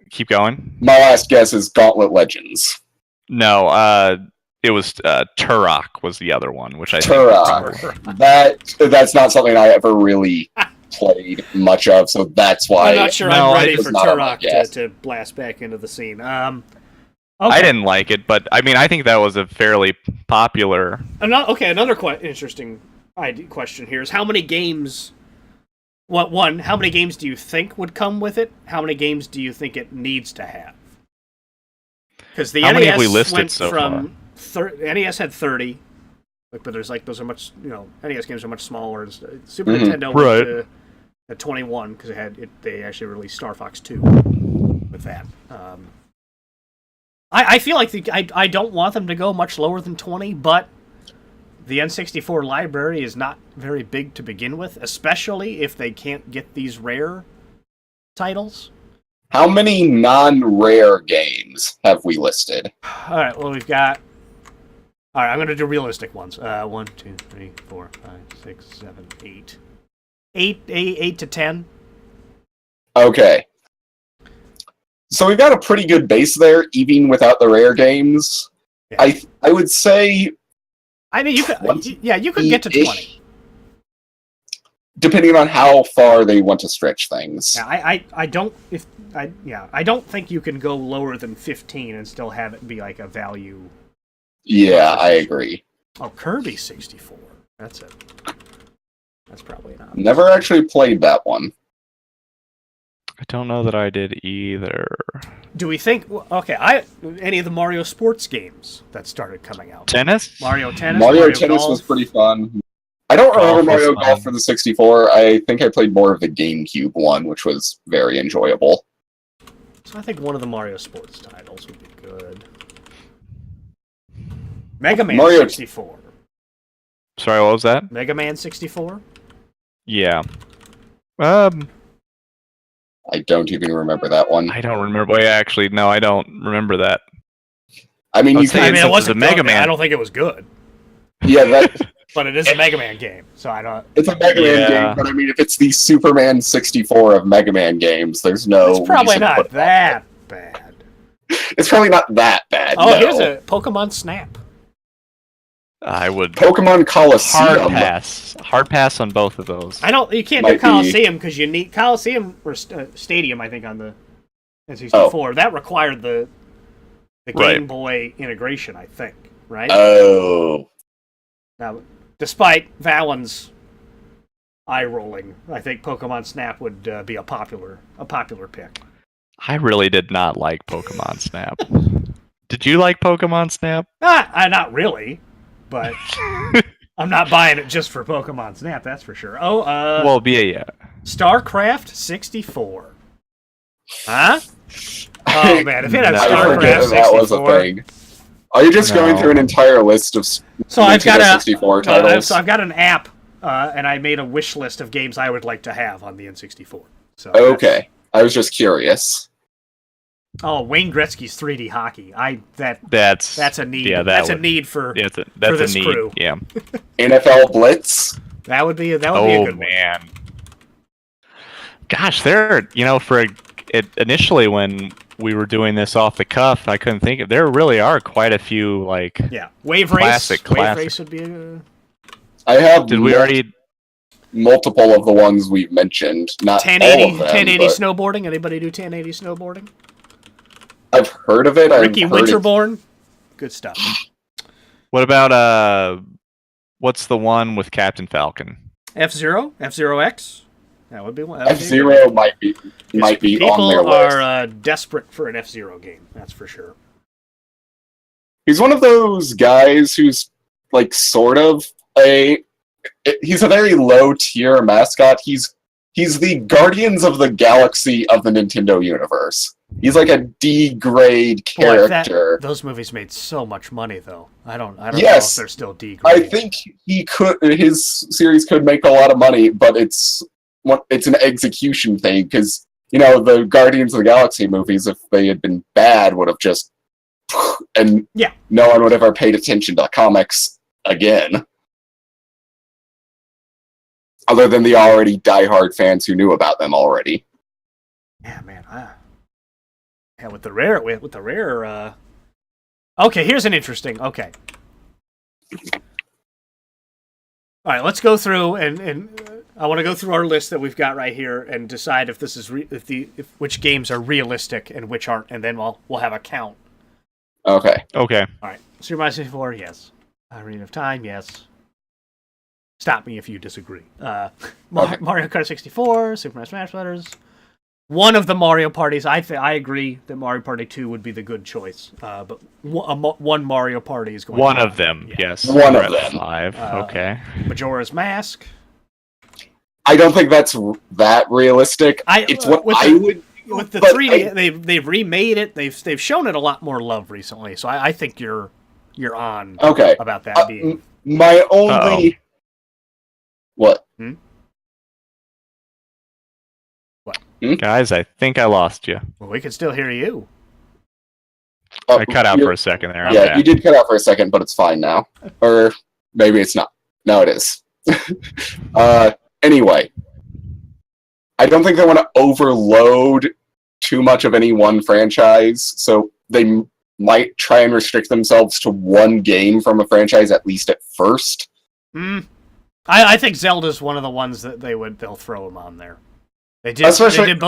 keep going. My last guess is Gauntlet Legends. No, it was Turok was the other one, which I Turok. That's not something I ever really played much of, so that's why. I'm not sure No, I'm ready it's for not on my Turok guess. to blast back into the scene. Okay. I didn't like it, but I mean, I think that was a fairly popular. Another interesting question here is how many games. How many games do you think would come with it? How many games do you think it needs to have? Because the How many have we NES listed went so from NES had 30, but there's those are much NES games are much smaller. Super Nintendo went to 21 because they actually released Star Fox 2 with that. I feel like I don't want them to go much lower than 20, but the N64 library is not very big to begin with, especially if they can't get these rare titles. How many non-rare games have we listed? All right, well, we've got... All right, I'm going to do realistic ones. 1, 2, 3, 4, 5, 6, 7, 8. 8 to 10. Okay. So we've got a pretty good base there, even without the rare games. Yeah. I would say... I mean, you could get to 20. Depending on how far they want to stretch things. Yeah, I don't think you can go lower than 15 and still have it be like a value. Yeah, I agree. Oh, Kirby 64. That's probably not. Never actually played that one. I don't know that I did either. Do we think? Any of the Mario sports games that started coming out? Tennis? Mario Tennis. Mario Tennis Golf. was pretty fun. I don't remember Mario fun. Golf for the 64. I think I played more of the GameCube one, which was very enjoyable. So I think one of the Mario sports titles would be good. Mega Man 64. Sorry, what was that? Mega Man 64. Yeah. I don't even remember that one. I don't remember. Well, yeah, actually, no, I don't remember that. I mean, It wasn't a Mega good. Man. I don't think it was good, Yeah, but it is a Mega Man game, so I don't. it's a Mega Man game, but I mean, if it's the Superman 64 of Mega Man games, there's no. It's probably reason to not put it that bad. on there. It's probably not that bad. Oh, no. here's a Pokemon Snap. I would Pokemon Coliseum. hard pass on both of those. You can't Might do Coliseum because you need Coliseum or Stadium. I think on the N64 that required the Game Boy integration. I think right. Oh. Now, despite Valen's eye rolling, I think Pokemon Snap would be a popular pick. I really did not like Pokemon Snap. Did you like Pokemon Snap? Not really, but I'm not buying it just for Pokemon Snap. That's for sure. Oh, well, yeah. StarCraft 64. Huh? Oh man, if it had I StarCraft forget 64, that was a thing. Are you just going through an entire list of so I've got 64 titles? So I've got an app, and I made a wish list of games I would like to have on the N64. So Okay, I was just curious. Oh, Wayne Gretzky's 3D hockey. That's a need. Yeah, that's a need for that's this a need. crew. Yeah. NFL Blitz. That would be a good one. Man. Gosh, initially when we were doing this off the cuff, I couldn't think of. There really are quite a few Wave Race. Wave Race would be a. I have. Did we already? Multiple of the ones we've mentioned. Not 1080, all of them, 1080 but snowboarding. Anybody do 1080 snowboarding? I've heard of it. Ricky Winterborn. Good stuff. What about what's the one with Captain Falcon? F-Zero? F-Zero X? That would be one. F-Zero might be on their list. People are desperate for an F-Zero game. That's for sure. He's one of those guys who's like sort of he's a very low tier mascot. He's the Guardians of the Galaxy of the Nintendo universe. He's like a D grade character. Those movies made so much money, though. I don't know if Yes, they're still D grade. I think his series could make a lot of money, but it's an execution thing because the Guardians of the Galaxy movies, if they had been bad, would have just and yeah, no one would have ever paid attention to comics again. Other than the already diehard fans who knew about them already. Yeah, man. Yeah, with the rare. Okay, here's an interesting. Okay. All right, let's go through and I want to go through our list that we've got right here and decide if this is which games are realistic and which aren't, and then we'll have a count. Okay. All right. Super Mario 64, yes. Ocarina of Time, yes. Stop me if you disagree. Mario Kart 64, Super Mario Smash Brothers. One of the Mario parties, I agree that Mario Party 2 would be the good choice. But one Mario Party is going. One of them, yes. One of them. 5. Okay. Majora's Mask. I don't think that's that realistic. It's what I would. With the 3D, they've remade it. They've shown it a lot more love recently. So I think you're on. Okay. About that being my only. What? What? Guys, I think I lost you. Well, we can still hear you. I cut out for a second there. Yeah, you did cut out for a second, but it's fine now. Or maybe it's not. No, it is. Anyway, I don't think they want to overload too much of any one franchise, so they might try and restrict themselves to one game from a franchise, at least at first. I think Zelda's one of the ones that they'll throw them on there. They did both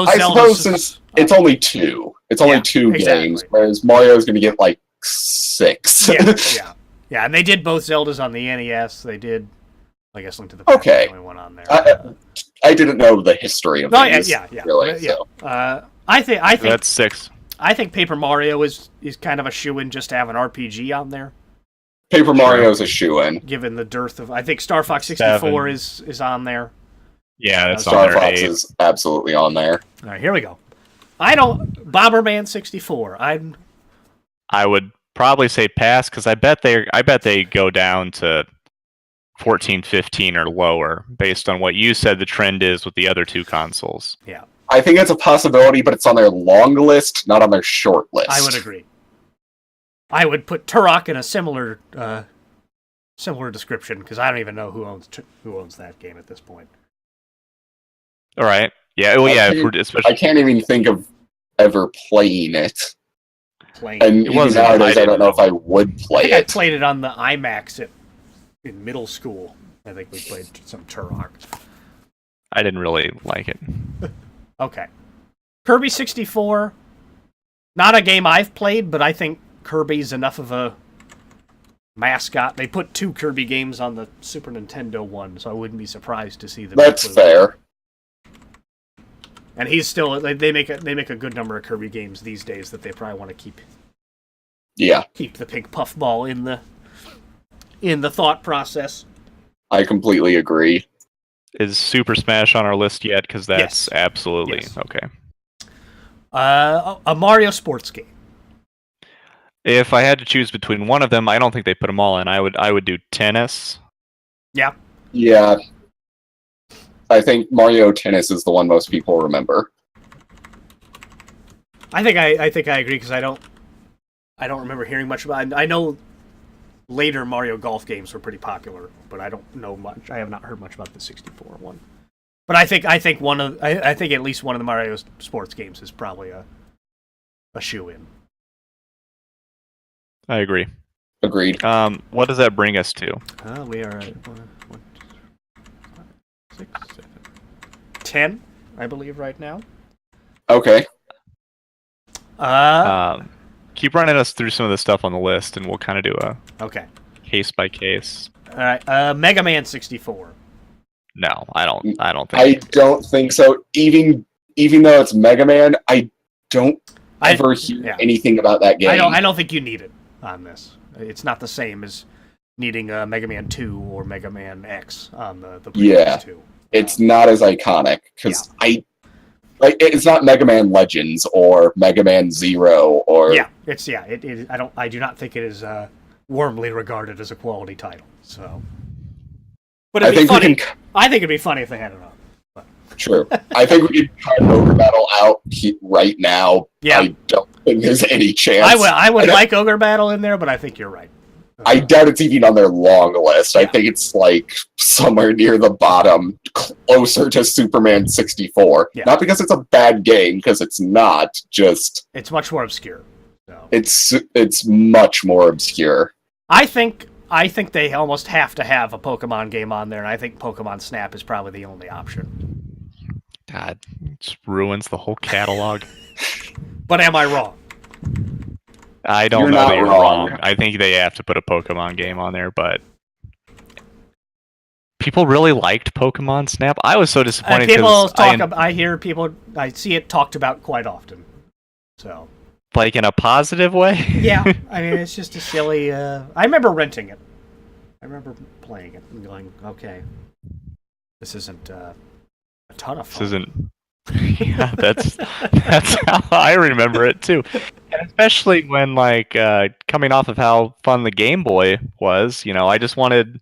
I Zeldas. suppose since it's only two. It's only two games, whereas Mario's going to get like 6. Yeah, and they did both Zeldas on the NES. They did, I guess, Link to the Past. Okay. The only one on there. I didn't know the history of these. Yeah. Really, yeah. So. I think that's 6. I think Paper Mario is kind of a shoo-in just to have an RPG on there. Paper Mario's a shoo-in. Given the dearth of, I think Star Fox 64 is on there. Yeah, that's Star on there. Fox is absolutely on there. All right, here we go. Bomberman 64. I would probably say pass because I bet they go down to 14, 15 or lower based on what you said the trend is with the other two consoles. Yeah. I think it's a possibility, but it's on their long list, not on their short list. I would agree. I would put Turok in a similar description because I don't even know who owns that game at this point. All right. Yeah. Well, I can't even think of ever playing it. And even nowadays, I don't know if I would play it. I played it on the IMAX in middle school. I think we played some Turok. I didn't really like it. Okay. Kirby 64. Not a game I've played, but I think Kirby's enough of a mascot. They put 2 Kirby games on the Super Nintendo one, so I wouldn't be surprised to see them. That's fair. And he's still they make a good number of Kirby games these days that they probably want to keep. Yeah. Keep the pink puffball in the thought process. I completely agree. Is Super Smash on our list yet? Because that's absolutely okay. A Mario sports game. If I had to choose between one of them, I don't think they put them all in. I would do tennis. Yeah. Yeah. I think Mario Tennis is the one most people remember. I think I agree because I don't remember hearing much about it. I know later Mario Golf games were pretty popular, but I don't know much. I have not heard much about the 64 one. But I think at least one of the Mario sports games is probably a shoe-in. I agree. Agreed. What does that bring us to? We are at 6, 7, 10, I believe, right now. Okay. Keep running us through some of the stuff on the list, and we'll kind of do a case by case. All right. Mega Man 64. No, I don't think. I don't think so. Even though it's Mega Man, I don't ever hear anything about that game. I don't think you need it on this. It's not the same as needing a Mega Man 2 or Mega Man X on the Yeah. previous 2. It's not as iconic because it's not Mega Man Legends or Mega Man Zero or I do not think it is warmly regarded as a quality title. So, but it'd be funny. I think it'd be funny if they had it on. But. True. I think we could cut Ogre Battle out right now. Yeah. I don't think there's any chance. I would like Ogre Battle in there, but I think you're right. I doubt it's even on their long list. Yeah. I think it's like somewhere near the bottom, closer to Superman 64. Yeah. Not because it's a bad game, because it's not. Just it's much more obscure. So. It's much more obscure. I think they almost have to have a Pokemon game on there, and I think Pokemon Snap is probably the only option. God, it just ruins the whole catalog. But am I wrong? I don't know that you're wrong. I think they have to put a Pokemon game on there, but people really liked Pokemon Snap. I was so disappointed because I see it talked about quite often. So, like in a positive way? Yeah, I mean it's just a silly. I remember renting it. I remember playing it and going, "Okay, this isn't a ton of fun." This isn't. Yeah, that's how I remember it too. And especially when coming off of how fun the Game Boy was, I just wanted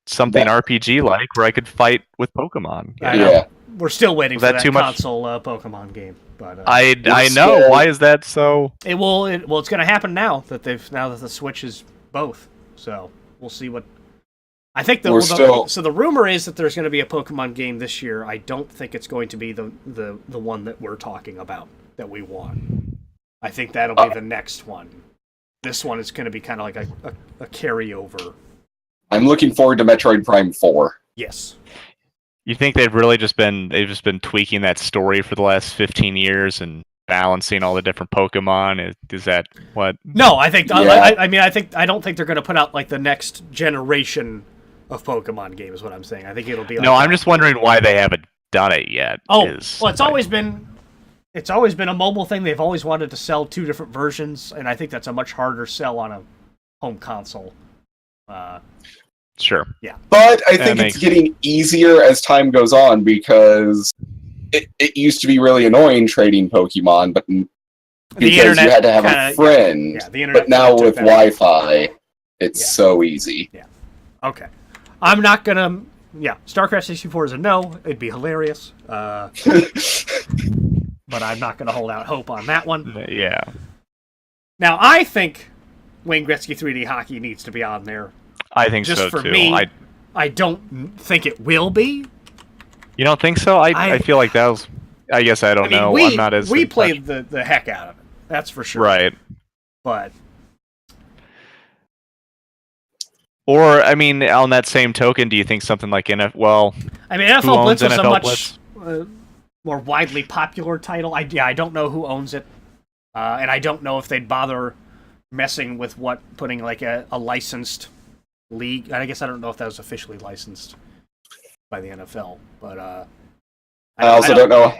something RPG like where I could fight with Pokemon. Yeah. We're still waiting for that console Pokemon game, but I know. Why is that so? It's going to happen now that the Switch is both. So we'll see what. I think the rumor is that there's going to be a Pokemon game this year. I don't think it's going to be the one that we're talking about that we want. I think that'll be the next one. This one is going to be kind of like a carryover. I'm looking forward to Metroid Prime 4. Yes. You think they've just been tweaking that story for the last 15 years and balancing all the different Pokemon? Is that what? No, I think. Yeah. I don't think they're going to put out like the next generation of Pokemon game is what I'm saying. I think it'll be. Like I'm just wondering why they haven't done it yet. It's always been a mobile thing. They've always wanted to sell 2 different versions, and I think that's a much harder sell on a home console. Sure. Yeah. But I think it's getting easier as time goes on because it used to be really annoying trading Pokemon, but because you had to have a friend. Yeah, the internet. But now with Wi-Fi, it's so easy. Yeah. Okay. I'm not gonna. Yeah, StarCraft 64 is a no. It'd be hilarious. But I'm not gonna hold out hope on that one. Yeah. Now I think Wayne Gretzky 3D Hockey needs to be on there. I think just so for too. Me, I don't think it will be. You don't think so? I feel like that was. I guess I don't know. I'm not as. We played the heck out of it. That's for sure. Right. But. Or, I mean, on that same token, do you think something like NFL Blitz is a much more widely popular title. I don't know who owns it, and I don't know if they'd bother messing with putting like a licensed league. I guess I don't know if that was officially licensed by the NFL, but I also don't know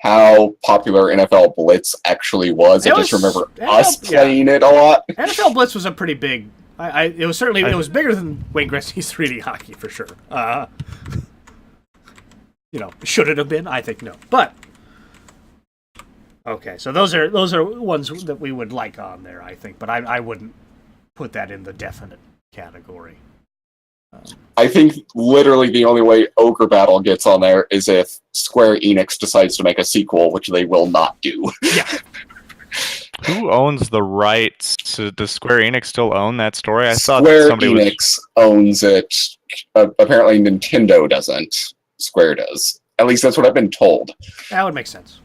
how popular NFL Blitz actually was. I just remember us playing it a lot. NFL Blitz was a pretty big. It was bigger than Wayne Gretzky's 3D Hockey for sure. Should it have been? I think no. But okay, so those are ones that we would like on there, I think. But I wouldn't put that in the definite category. I think literally the only way Ogre Battle gets on there is if Square Enix decides to make a sequel, which they will not do. Yeah. Who owns the rights? Does Square Enix still own that story? I thought Square Enix owns it. Apparently Nintendo doesn't. Square does. At least that's what I've been told. That would make sense.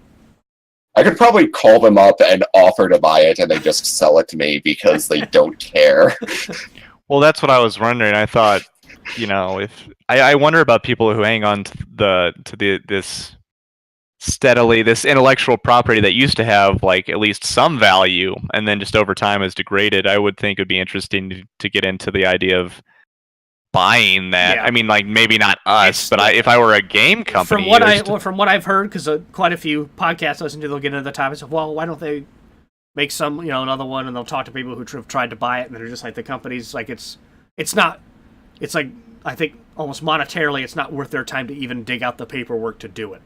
I could probably call them up and offer to buy it, and they just sell it to me because they don't care. Well, that's what I was wondering. I thought, if I wonder about people who hang on to this intellectual property that used to have like at least some value and then just over time has degraded. I would think it would be interesting to get into the idea of buying that. Yeah. I mean, like maybe not us, but if I were a game company. From what I've heard, because quite a few podcasts I listen to, they'll get into the topics of, well, why don't they make some, another one, and they'll talk to people who have tried to buy it, and they're just like, the company's like, it's not, it's like, I think almost monetarily, it's not worth their time to even dig out the paperwork to do it.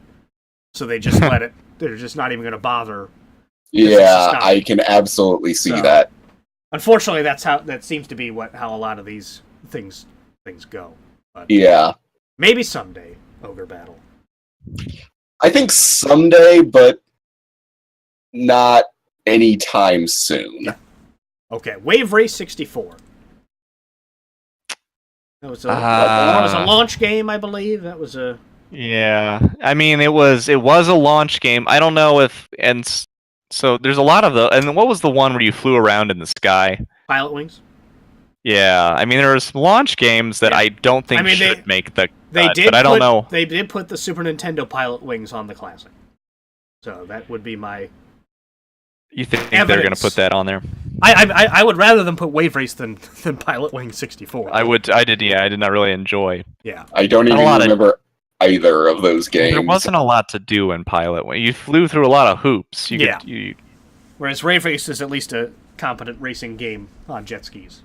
So they just let it. They're just not even going to bother. Yeah, I can absolutely see that. Unfortunately, that seems to be how a lot of these things go. But yeah, maybe someday, Ogre Battle. I think someday, but not anytime soon. Okay, Wave Race 64. That was a launch game, I believe. That was a... Yeah, I mean, it was a launch game. I don't know if... So there's a lot of the... And what was the one where you flew around in the sky? Pilot Wings? Yeah, I mean, there's launch games that I don't think should make the cut, but I don't know. They did put the Super Nintendo Pilot Wings on the Classic. So that would be my... You think they're going to put that on there? I would rather them put Wave Race than Pilot Wing 64. I did not really enjoy. Yeah. I don't even remember either of those games. There wasn't a lot to do in Pilot Wing. You flew through a lot of hoops. Whereas Wave Race is at least a competent racing game on jet skis.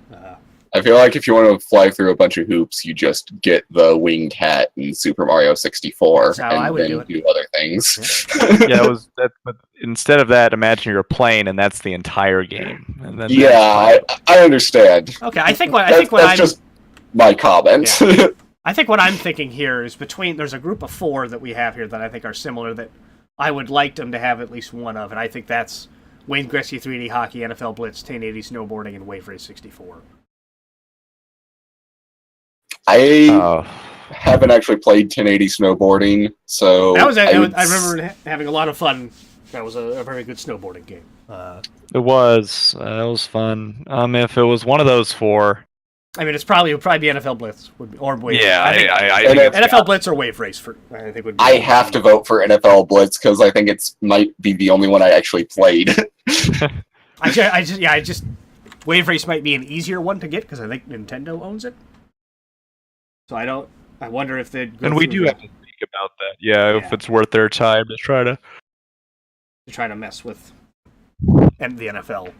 I feel like if you want to fly through a bunch of hoops, you just get the winged hat in Super Mario 64 and then do other things. Yeah, but instead of that, imagine you're a plane and that's the entire game. And then I understand. Okay, I think that's just my comment. Yeah. I think what I'm thinking here is there's a group of 4 that we have here that I think are similar that I would like them to have at least one of, and I think that's Wayne Gretzky 3D Hockey, NFL Blitz, 1080 Snowboarding, and Wave Race 64. I haven't actually played 1080 Snowboarding, so... I remember having a lot of fun. That was a very good snowboarding game. It was fun. If it was one of those 4... I mean, it would probably be NFL Blitz or Wave Race. Yeah, I think NFL Blitz or Wave Race. I think would be. I have to vote for NFL Blitz because I think it might be the only one I actually played. Wave Race might be an easier one to get because I think Nintendo owns it. So I wonder if they. And we do have to think about that. Yeah, if it's worth their time to try to mess with and the NFL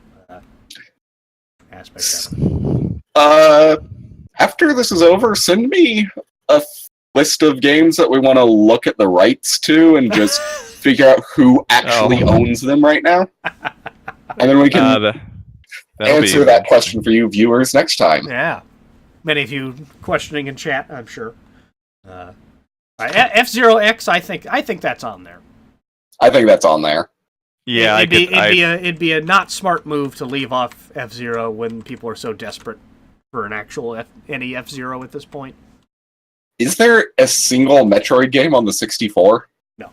aspect of it. After this is over, send me a list of games that we want to look at the rights to and just figure out who actually owns them right now. And then we can answer that question for you viewers next time. Yeah. Many of you questioning in chat, I'm sure. F-Zero X, I think that's on there. I think that's on there. Yeah, it'd be a not smart move to leave off F-Zero when people are so desperate for an actual any F-Zero at this point. Is there a single Metroid game on the 64? No.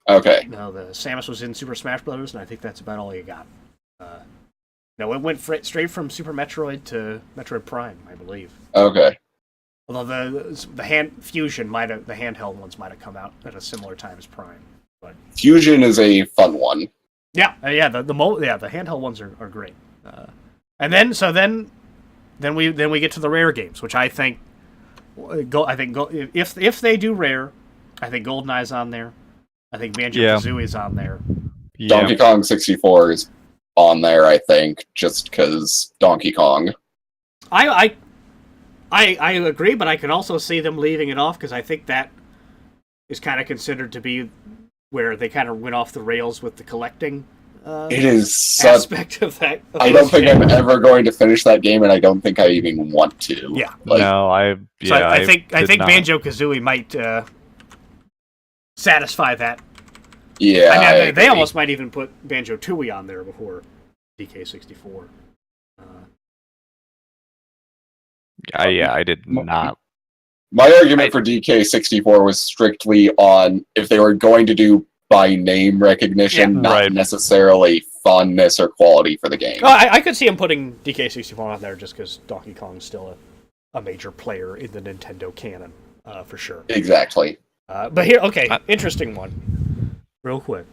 Okay. No, the Samus was in Super Smash Bros., and I think that's about all you got. No, it went straight from Super Metroid to Metroid Prime, I believe. Okay. Although the handheld ones might have come out at a similar time as Prime. But Fusion is a fun one. Yeah, the handheld ones are great. And then we get to the rare games, which I think if they do rare, I think GoldenEye's on there. I think Banjo-Kazooie's on there. Yeah. Donkey Kong 64 is on there, I think, just because Donkey Kong. I agree, but I can also see them leaving it off because I think that is kind of considered to be where they kind of went off the rails with the collecting. It is aspect of that. I don't think I'm ever going to finish that game, and I don't think I even want to. Yeah. I think Banjo-Kazooie might satisfy that. Yeah, I mean, they almost might even put Banjo-Tooie on there before DK64. I did not. My argument for DK64 was strictly on if they were going to do by name recognition, not necessarily funness or quality for the game. Oh, I could see him putting DK64 on there just because Donkey Kong's still a major player in the Nintendo canon, for sure. Exactly. But here, okay, interesting one. Real quick.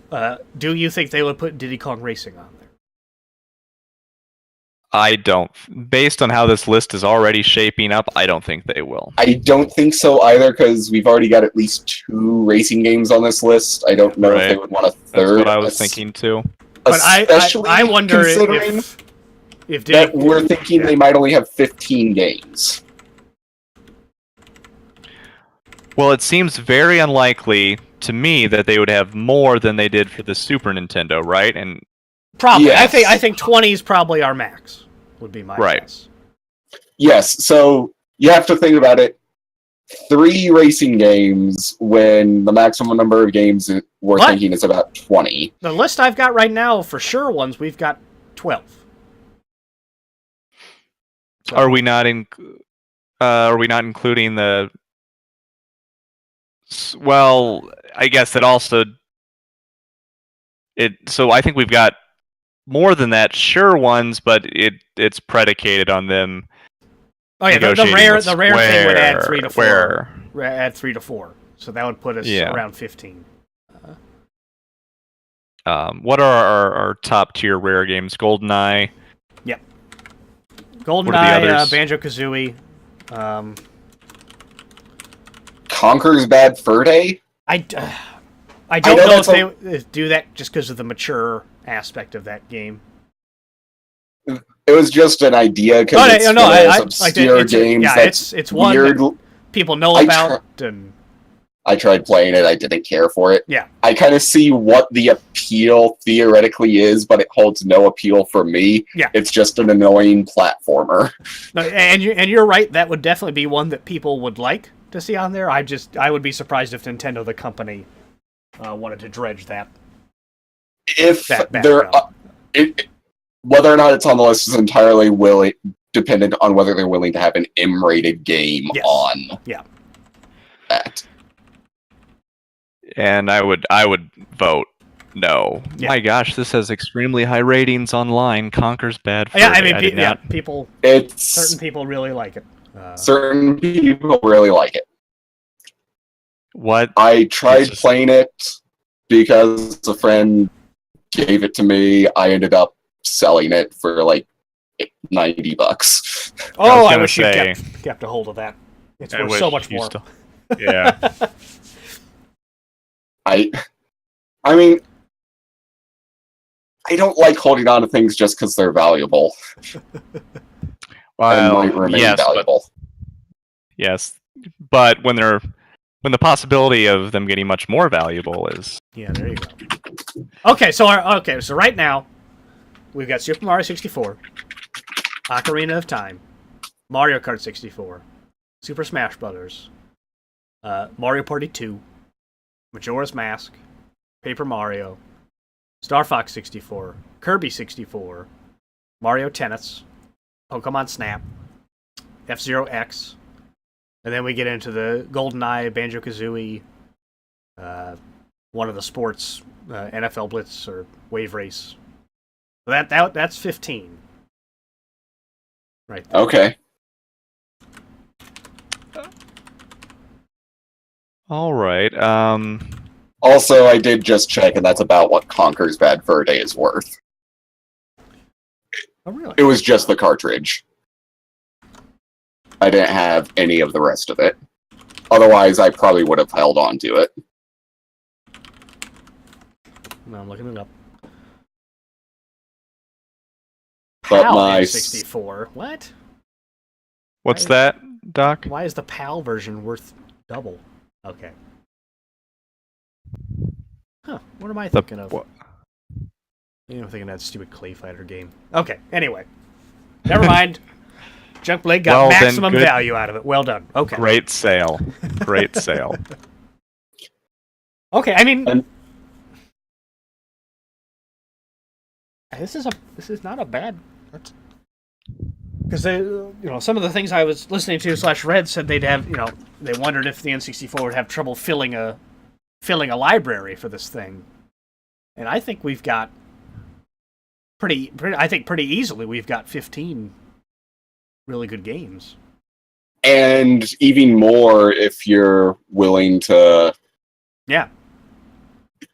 Do you think they would put Diddy Kong Racing on there? I don't. Based on how this list is already shaping up, I don't think they will. I don't think so either, because we've already got at least 2 racing games on this list. I don't know if they would want a third. That's what I was thinking too. But Especially I wonder considering if that we're thinking they might only have 15 games. Well, it seems very unlikely to me that they would have more than they did for the Super Nintendo, right? And probably, Yes. I think 20 is probably our max. Would be my Right. guess. Yes, so you have to think about it. 3 racing games when the maximum number of games we're What? thinking is about 20. The list I've got right now for sure ones we've got 12. So, are we not including the? Well, I guess that also So I think we've got more than that, sure ones, but it's predicated on them. Oh yeah, the negotiating rare with thing would add 3 to 4. Square. Add 3 to 4. So that would put us around 15. What are our top tier rare games? GoldenEye. Yep. What are the GoldenEye, others? Banjo-Kazooie. Conker's Bad Fur Day? I don't know know if that's they do that just because of the mature aspect of that game. It was just an idea because it's one of those obscure games that's it's one weird. that people know I about. And I tried playing it. I didn't care for it. yeah, I kind of see what the appeal theoretically is, but it holds no appeal for me. Yeah. It's just an annoying platformer. no, and you're right. That would definitely be one that people would like to see on there. I would be surprised if Nintendo, the company, wanted to dredge that. If That they're whether or not it's on the list is entirely dependent on whether they're willing to have an M-rated game Yes. on Yeah. that. And I would vote no. Yeah. My gosh, this has extremely high ratings online. Conker's Bad Fur Yeah, I Day. mean, did not- people, It's certain people really like it. certain people really like it. What? I tried It's just- playing it because a friend gave it to me. I ended up selling it for like $90. Oh, I gonna wish you say- kept a hold of that. It's I worth wish so much you more. still- Yeah. I mean, I don't like holding on to things just because they're valuable and might remain yes, valuable. yes, but when the possibility of them getting much more valuable is Yeah, there you go. Okay, so right now we've got Super Mario 64, Ocarina of Time, Mario Kart 64, Super Smash Brothers, Mario Party 2, Majora's Mask, Paper Mario, Star Fox 64, Kirby 64, Mario Tennis, Pokemon Snap, F-Zero X, and then we get into the GoldenEye, Banjo-Kazooie, one of the sports, NFL Blitz or Wave Race. That's 15. Right there. Okay. all right. Also, I did just check, and that's about what Conker's Bad Fur Day is worth. Oh, really? It was just the cartridge. I didn't have any of the rest of it. Otherwise, I probably would have held on to it. No, I'm looking it up. But PAL my N64. What? What's that, Doc? Why is the PAL version worth double? Okay. Huh. What am I thinking of? I'm thinking of that stupid Clay Fighter game. Okay, anyway. Never mind. Junkblade got Well, then, maximum good. value out of it. Well done. Okay. Great sale. Great sale. Okay, I mean... And- This is not a bad... Because some of the things I was listening to / read said they'd have, they wondered if the N64 would have trouble filling a library for this thing. And I think we've got pretty easily we've got 15 really good games. And even more if you're willing to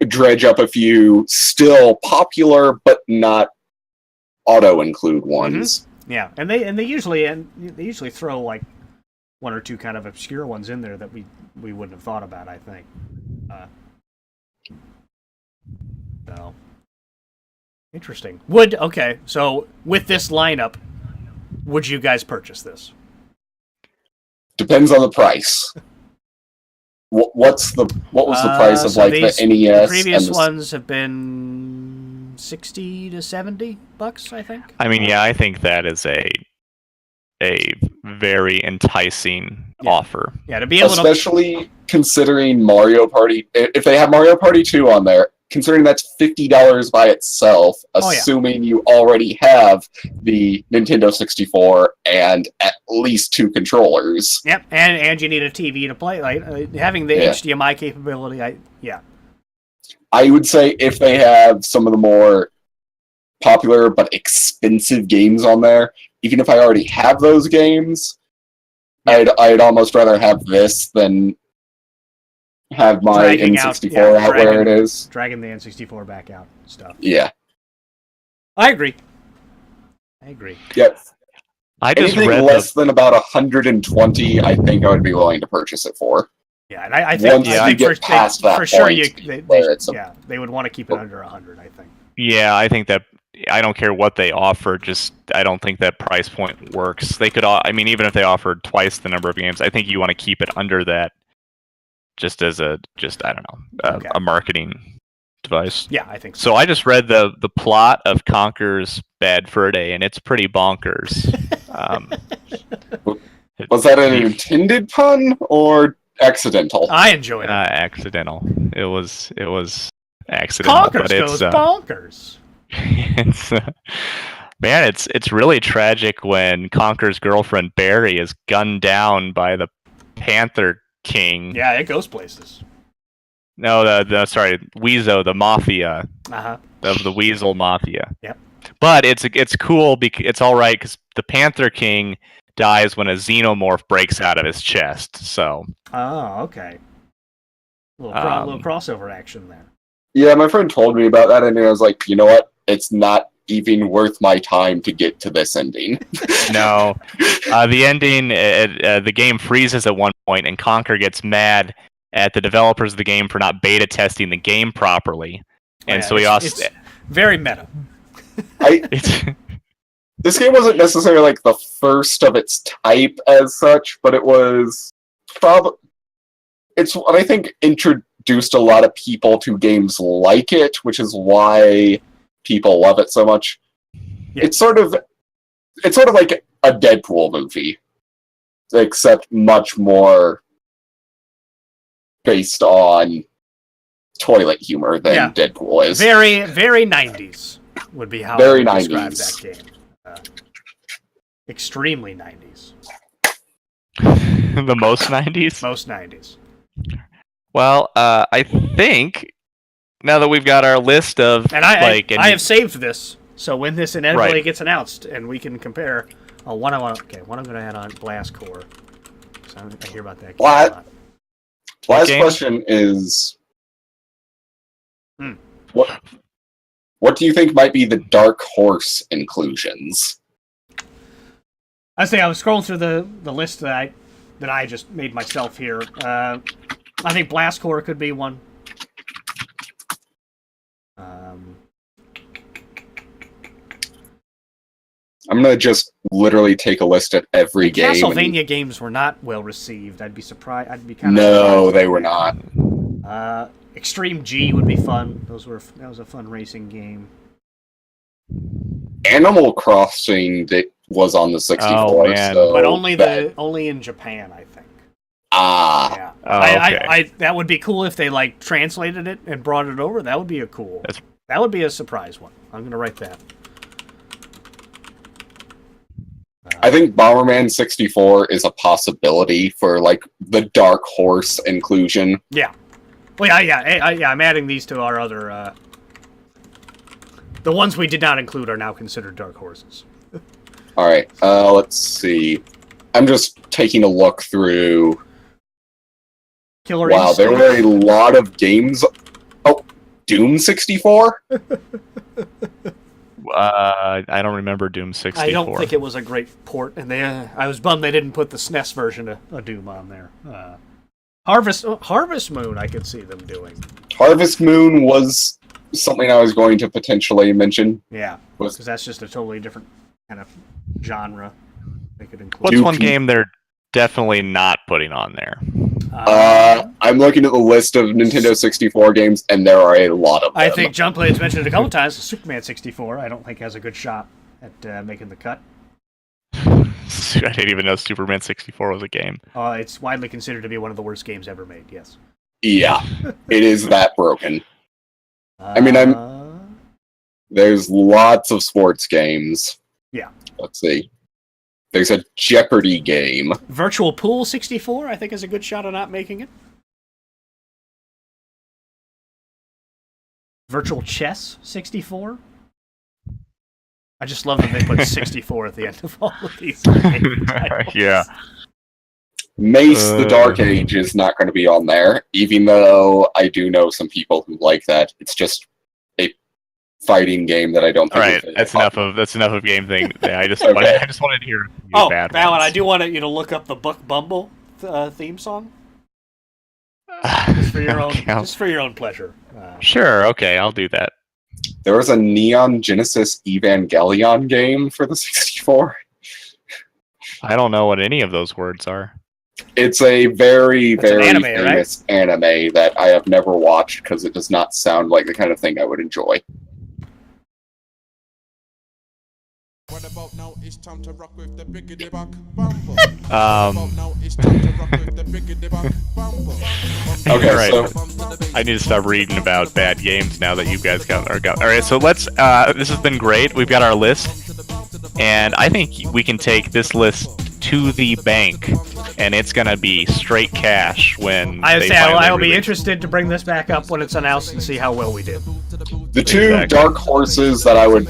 dredge up a few still popular but not auto-include ones. Yeah, and they usually throw like one or two kind of obscure ones in there that we wouldn't have thought about, I think. So Interesting. Okay, so with this lineup, would you guys purchase this? Depends on the price. What was the price of So like the NES? The previous and ones have been $60 to $70, I think. I mean, yeah, I think that is a very enticing offer. Yeah, to be able especially considering Mario Party. If they have Mario Party 2 on there, considering that's $50 by itself, assuming you already have the Nintendo 64 and at least 2 controllers. Yep, and you need a TV to play. Like having the HDMI capability, I would say if they have some of the more popular but expensive games on there, even if I already have those games, I'd almost rather have this than have my N64 out where it is. Dragging the N64 back out stuff. Yeah. I agree. Yep. Anything less than about 120, I think I would be willing to purchase it for. Yeah, and I think, once you get past that for sure, they would want to keep it under 100. I think. Yeah, I think that. I don't care what they offer. Just I don't think that price point works. They could. I mean, even if they offered twice the number of games, I think you want to keep it under that. Just as I don't know, a marketing device. Yeah, I think so. So I just read the plot of Conker's Bad Fur Day, and it's pretty bonkers. Was that an intended pun or accidental? I enjoyed it. Accidental. It was accidental. Conkers but it's, goes bonkers. It's really tragic when Conker's girlfriend Barry is gunned down by the Panther King. Yeah, it goes places. No, Weezo, the mafia of the Weasel Mafia. Yep. But it's cool because it's all right because the Panther King dies when a xenomorph breaks out of his chest. So. Oh, okay. Little crossover action there. Yeah, my friend told me about that, and I was like, you know what? It's not even worth my time to get to this ending. No. The ending, the game freezes at one point, and Conker gets mad at the developers of the game for not beta testing the game properly. And so it's very meta. This game wasn't necessarily like the first of its type as such, but it was it's what I think introduced a lot of people to games like it, which is why people love it so much. Yeah. It's sort of like a Deadpool movie, except much more based on toilet humor than Deadpool is. Very, very 90s would be how very I would describe 90s. that game. Extremely 90s. The most 90s? Most 90s. Well, I think now that we've got our list of I have saved this, so when this inevitably gets announced and we can compare. One I'm going to add on Blast Core. So I hear about that game a lot. Last question is, what do you think might be the Dark Horse inclusions? I was scrolling through the list that I just made myself here. I think Blast Core could be one. I'm gonna just literally take a list at every game. Castlevania games were not well received. I'd be surprised. I'd be kind of surprised. They were not. Extreme G would be fun. That was a fun racing game. Animal Crossing that was on the 64, but only in Japan, I think. Yeah. Okay. That would be cool if they translated it and brought it over. That would be that would be a surprise one. I'm gonna write that. I think Bomberman 64 is a possibility for the Dark Horse inclusion. Yeah. Well, yeah. I'm adding these to our other. The ones we did not include are now considered Dark Horses. All right. Let's see. I'm just taking a look through. Killer Instinct. There were a lot of games. Oh, Doom 64? I don't remember Doom 64. I don't think it was a great port, and I was bummed they didn't put the SNES version of Doom on there. Harvest Moon, I could see them doing. Harvest Moon was something I was going to potentially mention. Yeah, Was because that's just a totally different kind of genre. They could include. What's one game they're definitely not putting on there? I'm looking at the list of Nintendo 64 games, and there are a lot of them. I think John Blade's mentioned it a couple times. Superman 64, I don't think has a good shot at making the cut. I didn't even know Superman 64 was a game. It's widely considered to be one of the worst games ever made. Yes. Yeah, it is that broken. I mean, there's lots of sports games. Yeah. Let's see. There's a Jeopardy game. Virtual Pool 64, I think, is a good shot at not making it. Virtual Chess 64. I just love that they put 64 at the end of all of these game titles. Yeah. Mace the Dark Age is not going to be on there, even though I do know some people who like that. It's just a fighting game that I don't think. All right, that's enough of game thing. Yeah, I just Okay. wanted to hear. Bad Valen, I do want you to look up the Buck Bumble theme song. Just for your own pleasure. Sure, okay, I'll do that. There was a Neon Genesis Evangelion game for the 64. I don't know what any of those words are. It's a very, very anime, famous anime that I have never watched because it does not sound like the kind of thing I would enjoy. What about now? It's time to rock with the biggity buck bumble. Okay, right. so I need to stop reading about bad games now that you guys got. All right, so let's. This has been great. We've got our list, and I think we can take this list to the bank, and it's gonna be straight cash when. I will be interested to bring this back up when it's announced and see how well we did. the two dark horses that I would,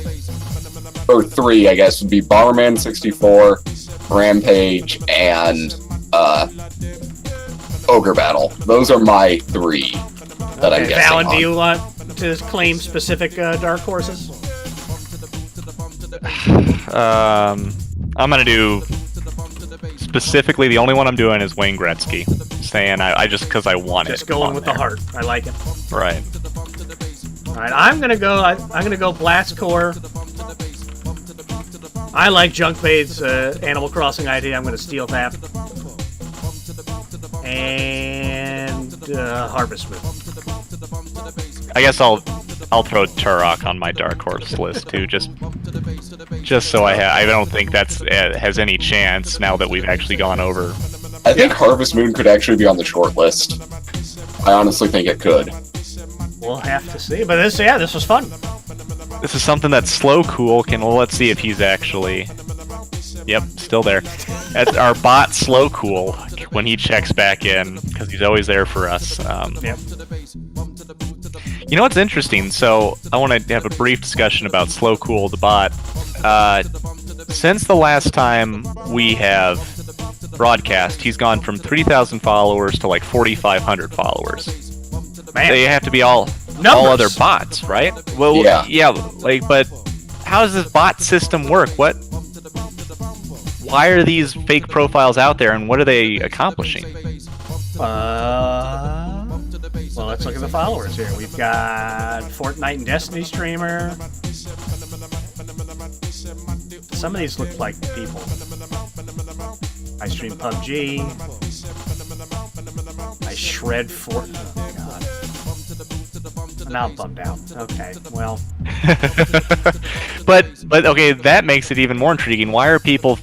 or three, I guess, would be Bomberman 64, Rampage, and Ogre Battle. Those are my three that I'm guessing Valen, on. do you want to claim specific dark horses? I'm gonna do specifically. The only one I'm doing is Wayne Gretzky. Saying I just because I want it. Just going with there. the heart. I like it. Right. All right, I'm gonna go Blastcore. I like Junkbait's Animal Crossing idea. I'm gonna steal that. And Harvest Moon. I guess I'll throw Turok on my dark horse list too, just so I don't think that's has any chance now that we've actually gone over. I think Harvest Moon could actually be on the short list. I honestly think it could. We'll have to see. But this was fun. This is something that Slow Cool can. Well, let's see if he's actually. Yep, still there. That's our bot Slow Cool when he checks back in because he's always there for us. Yep. You know what's interesting? So I want to have a brief discussion about Slow Cool, the bot. Since the last time we have broadcast, he's gone from 3,000 followers to like 4,500 followers. Man. They have to be all other bots, right? Well, yeah. Like, but how does this bot system work? Why are these fake profiles out there, and what are they accomplishing? Well, let's look at the followers here. We've got Fortnite and Destiny streamer. Some of these look like people. I stream PUBG. I shred Fortnite. Oh, God. Now I'm bummed out. Okay, well. but okay, that makes it even more intriguing. Why are people?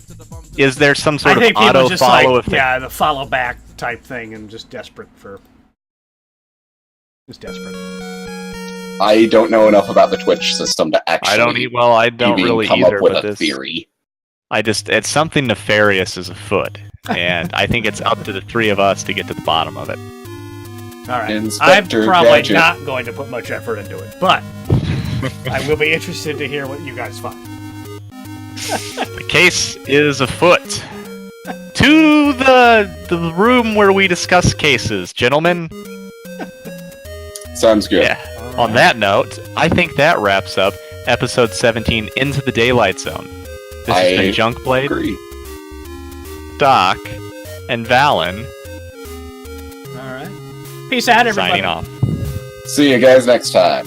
Is there some sort of auto just follow? Like, yeah, the follow back type thing, and just desperate. I don't know enough about the Twitch system to actually. I don't really come either. up with but a theory. It's something nefarious is afoot, and I think it's up to the three of us to get to the bottom of it. All right, Inspector I'm probably Gadget. not going to put much effort into it, but I will be interested to hear what you guys find. The case is afoot. To the room where we discuss cases, gentlemen. Sounds good. Yeah. On that note, I think that wraps up episode 17, Into the Daylight Zone. This has been Junkblade, Agree. Doc, and Valen. All right. Peace out, everybody. Signing off. See you guys next time.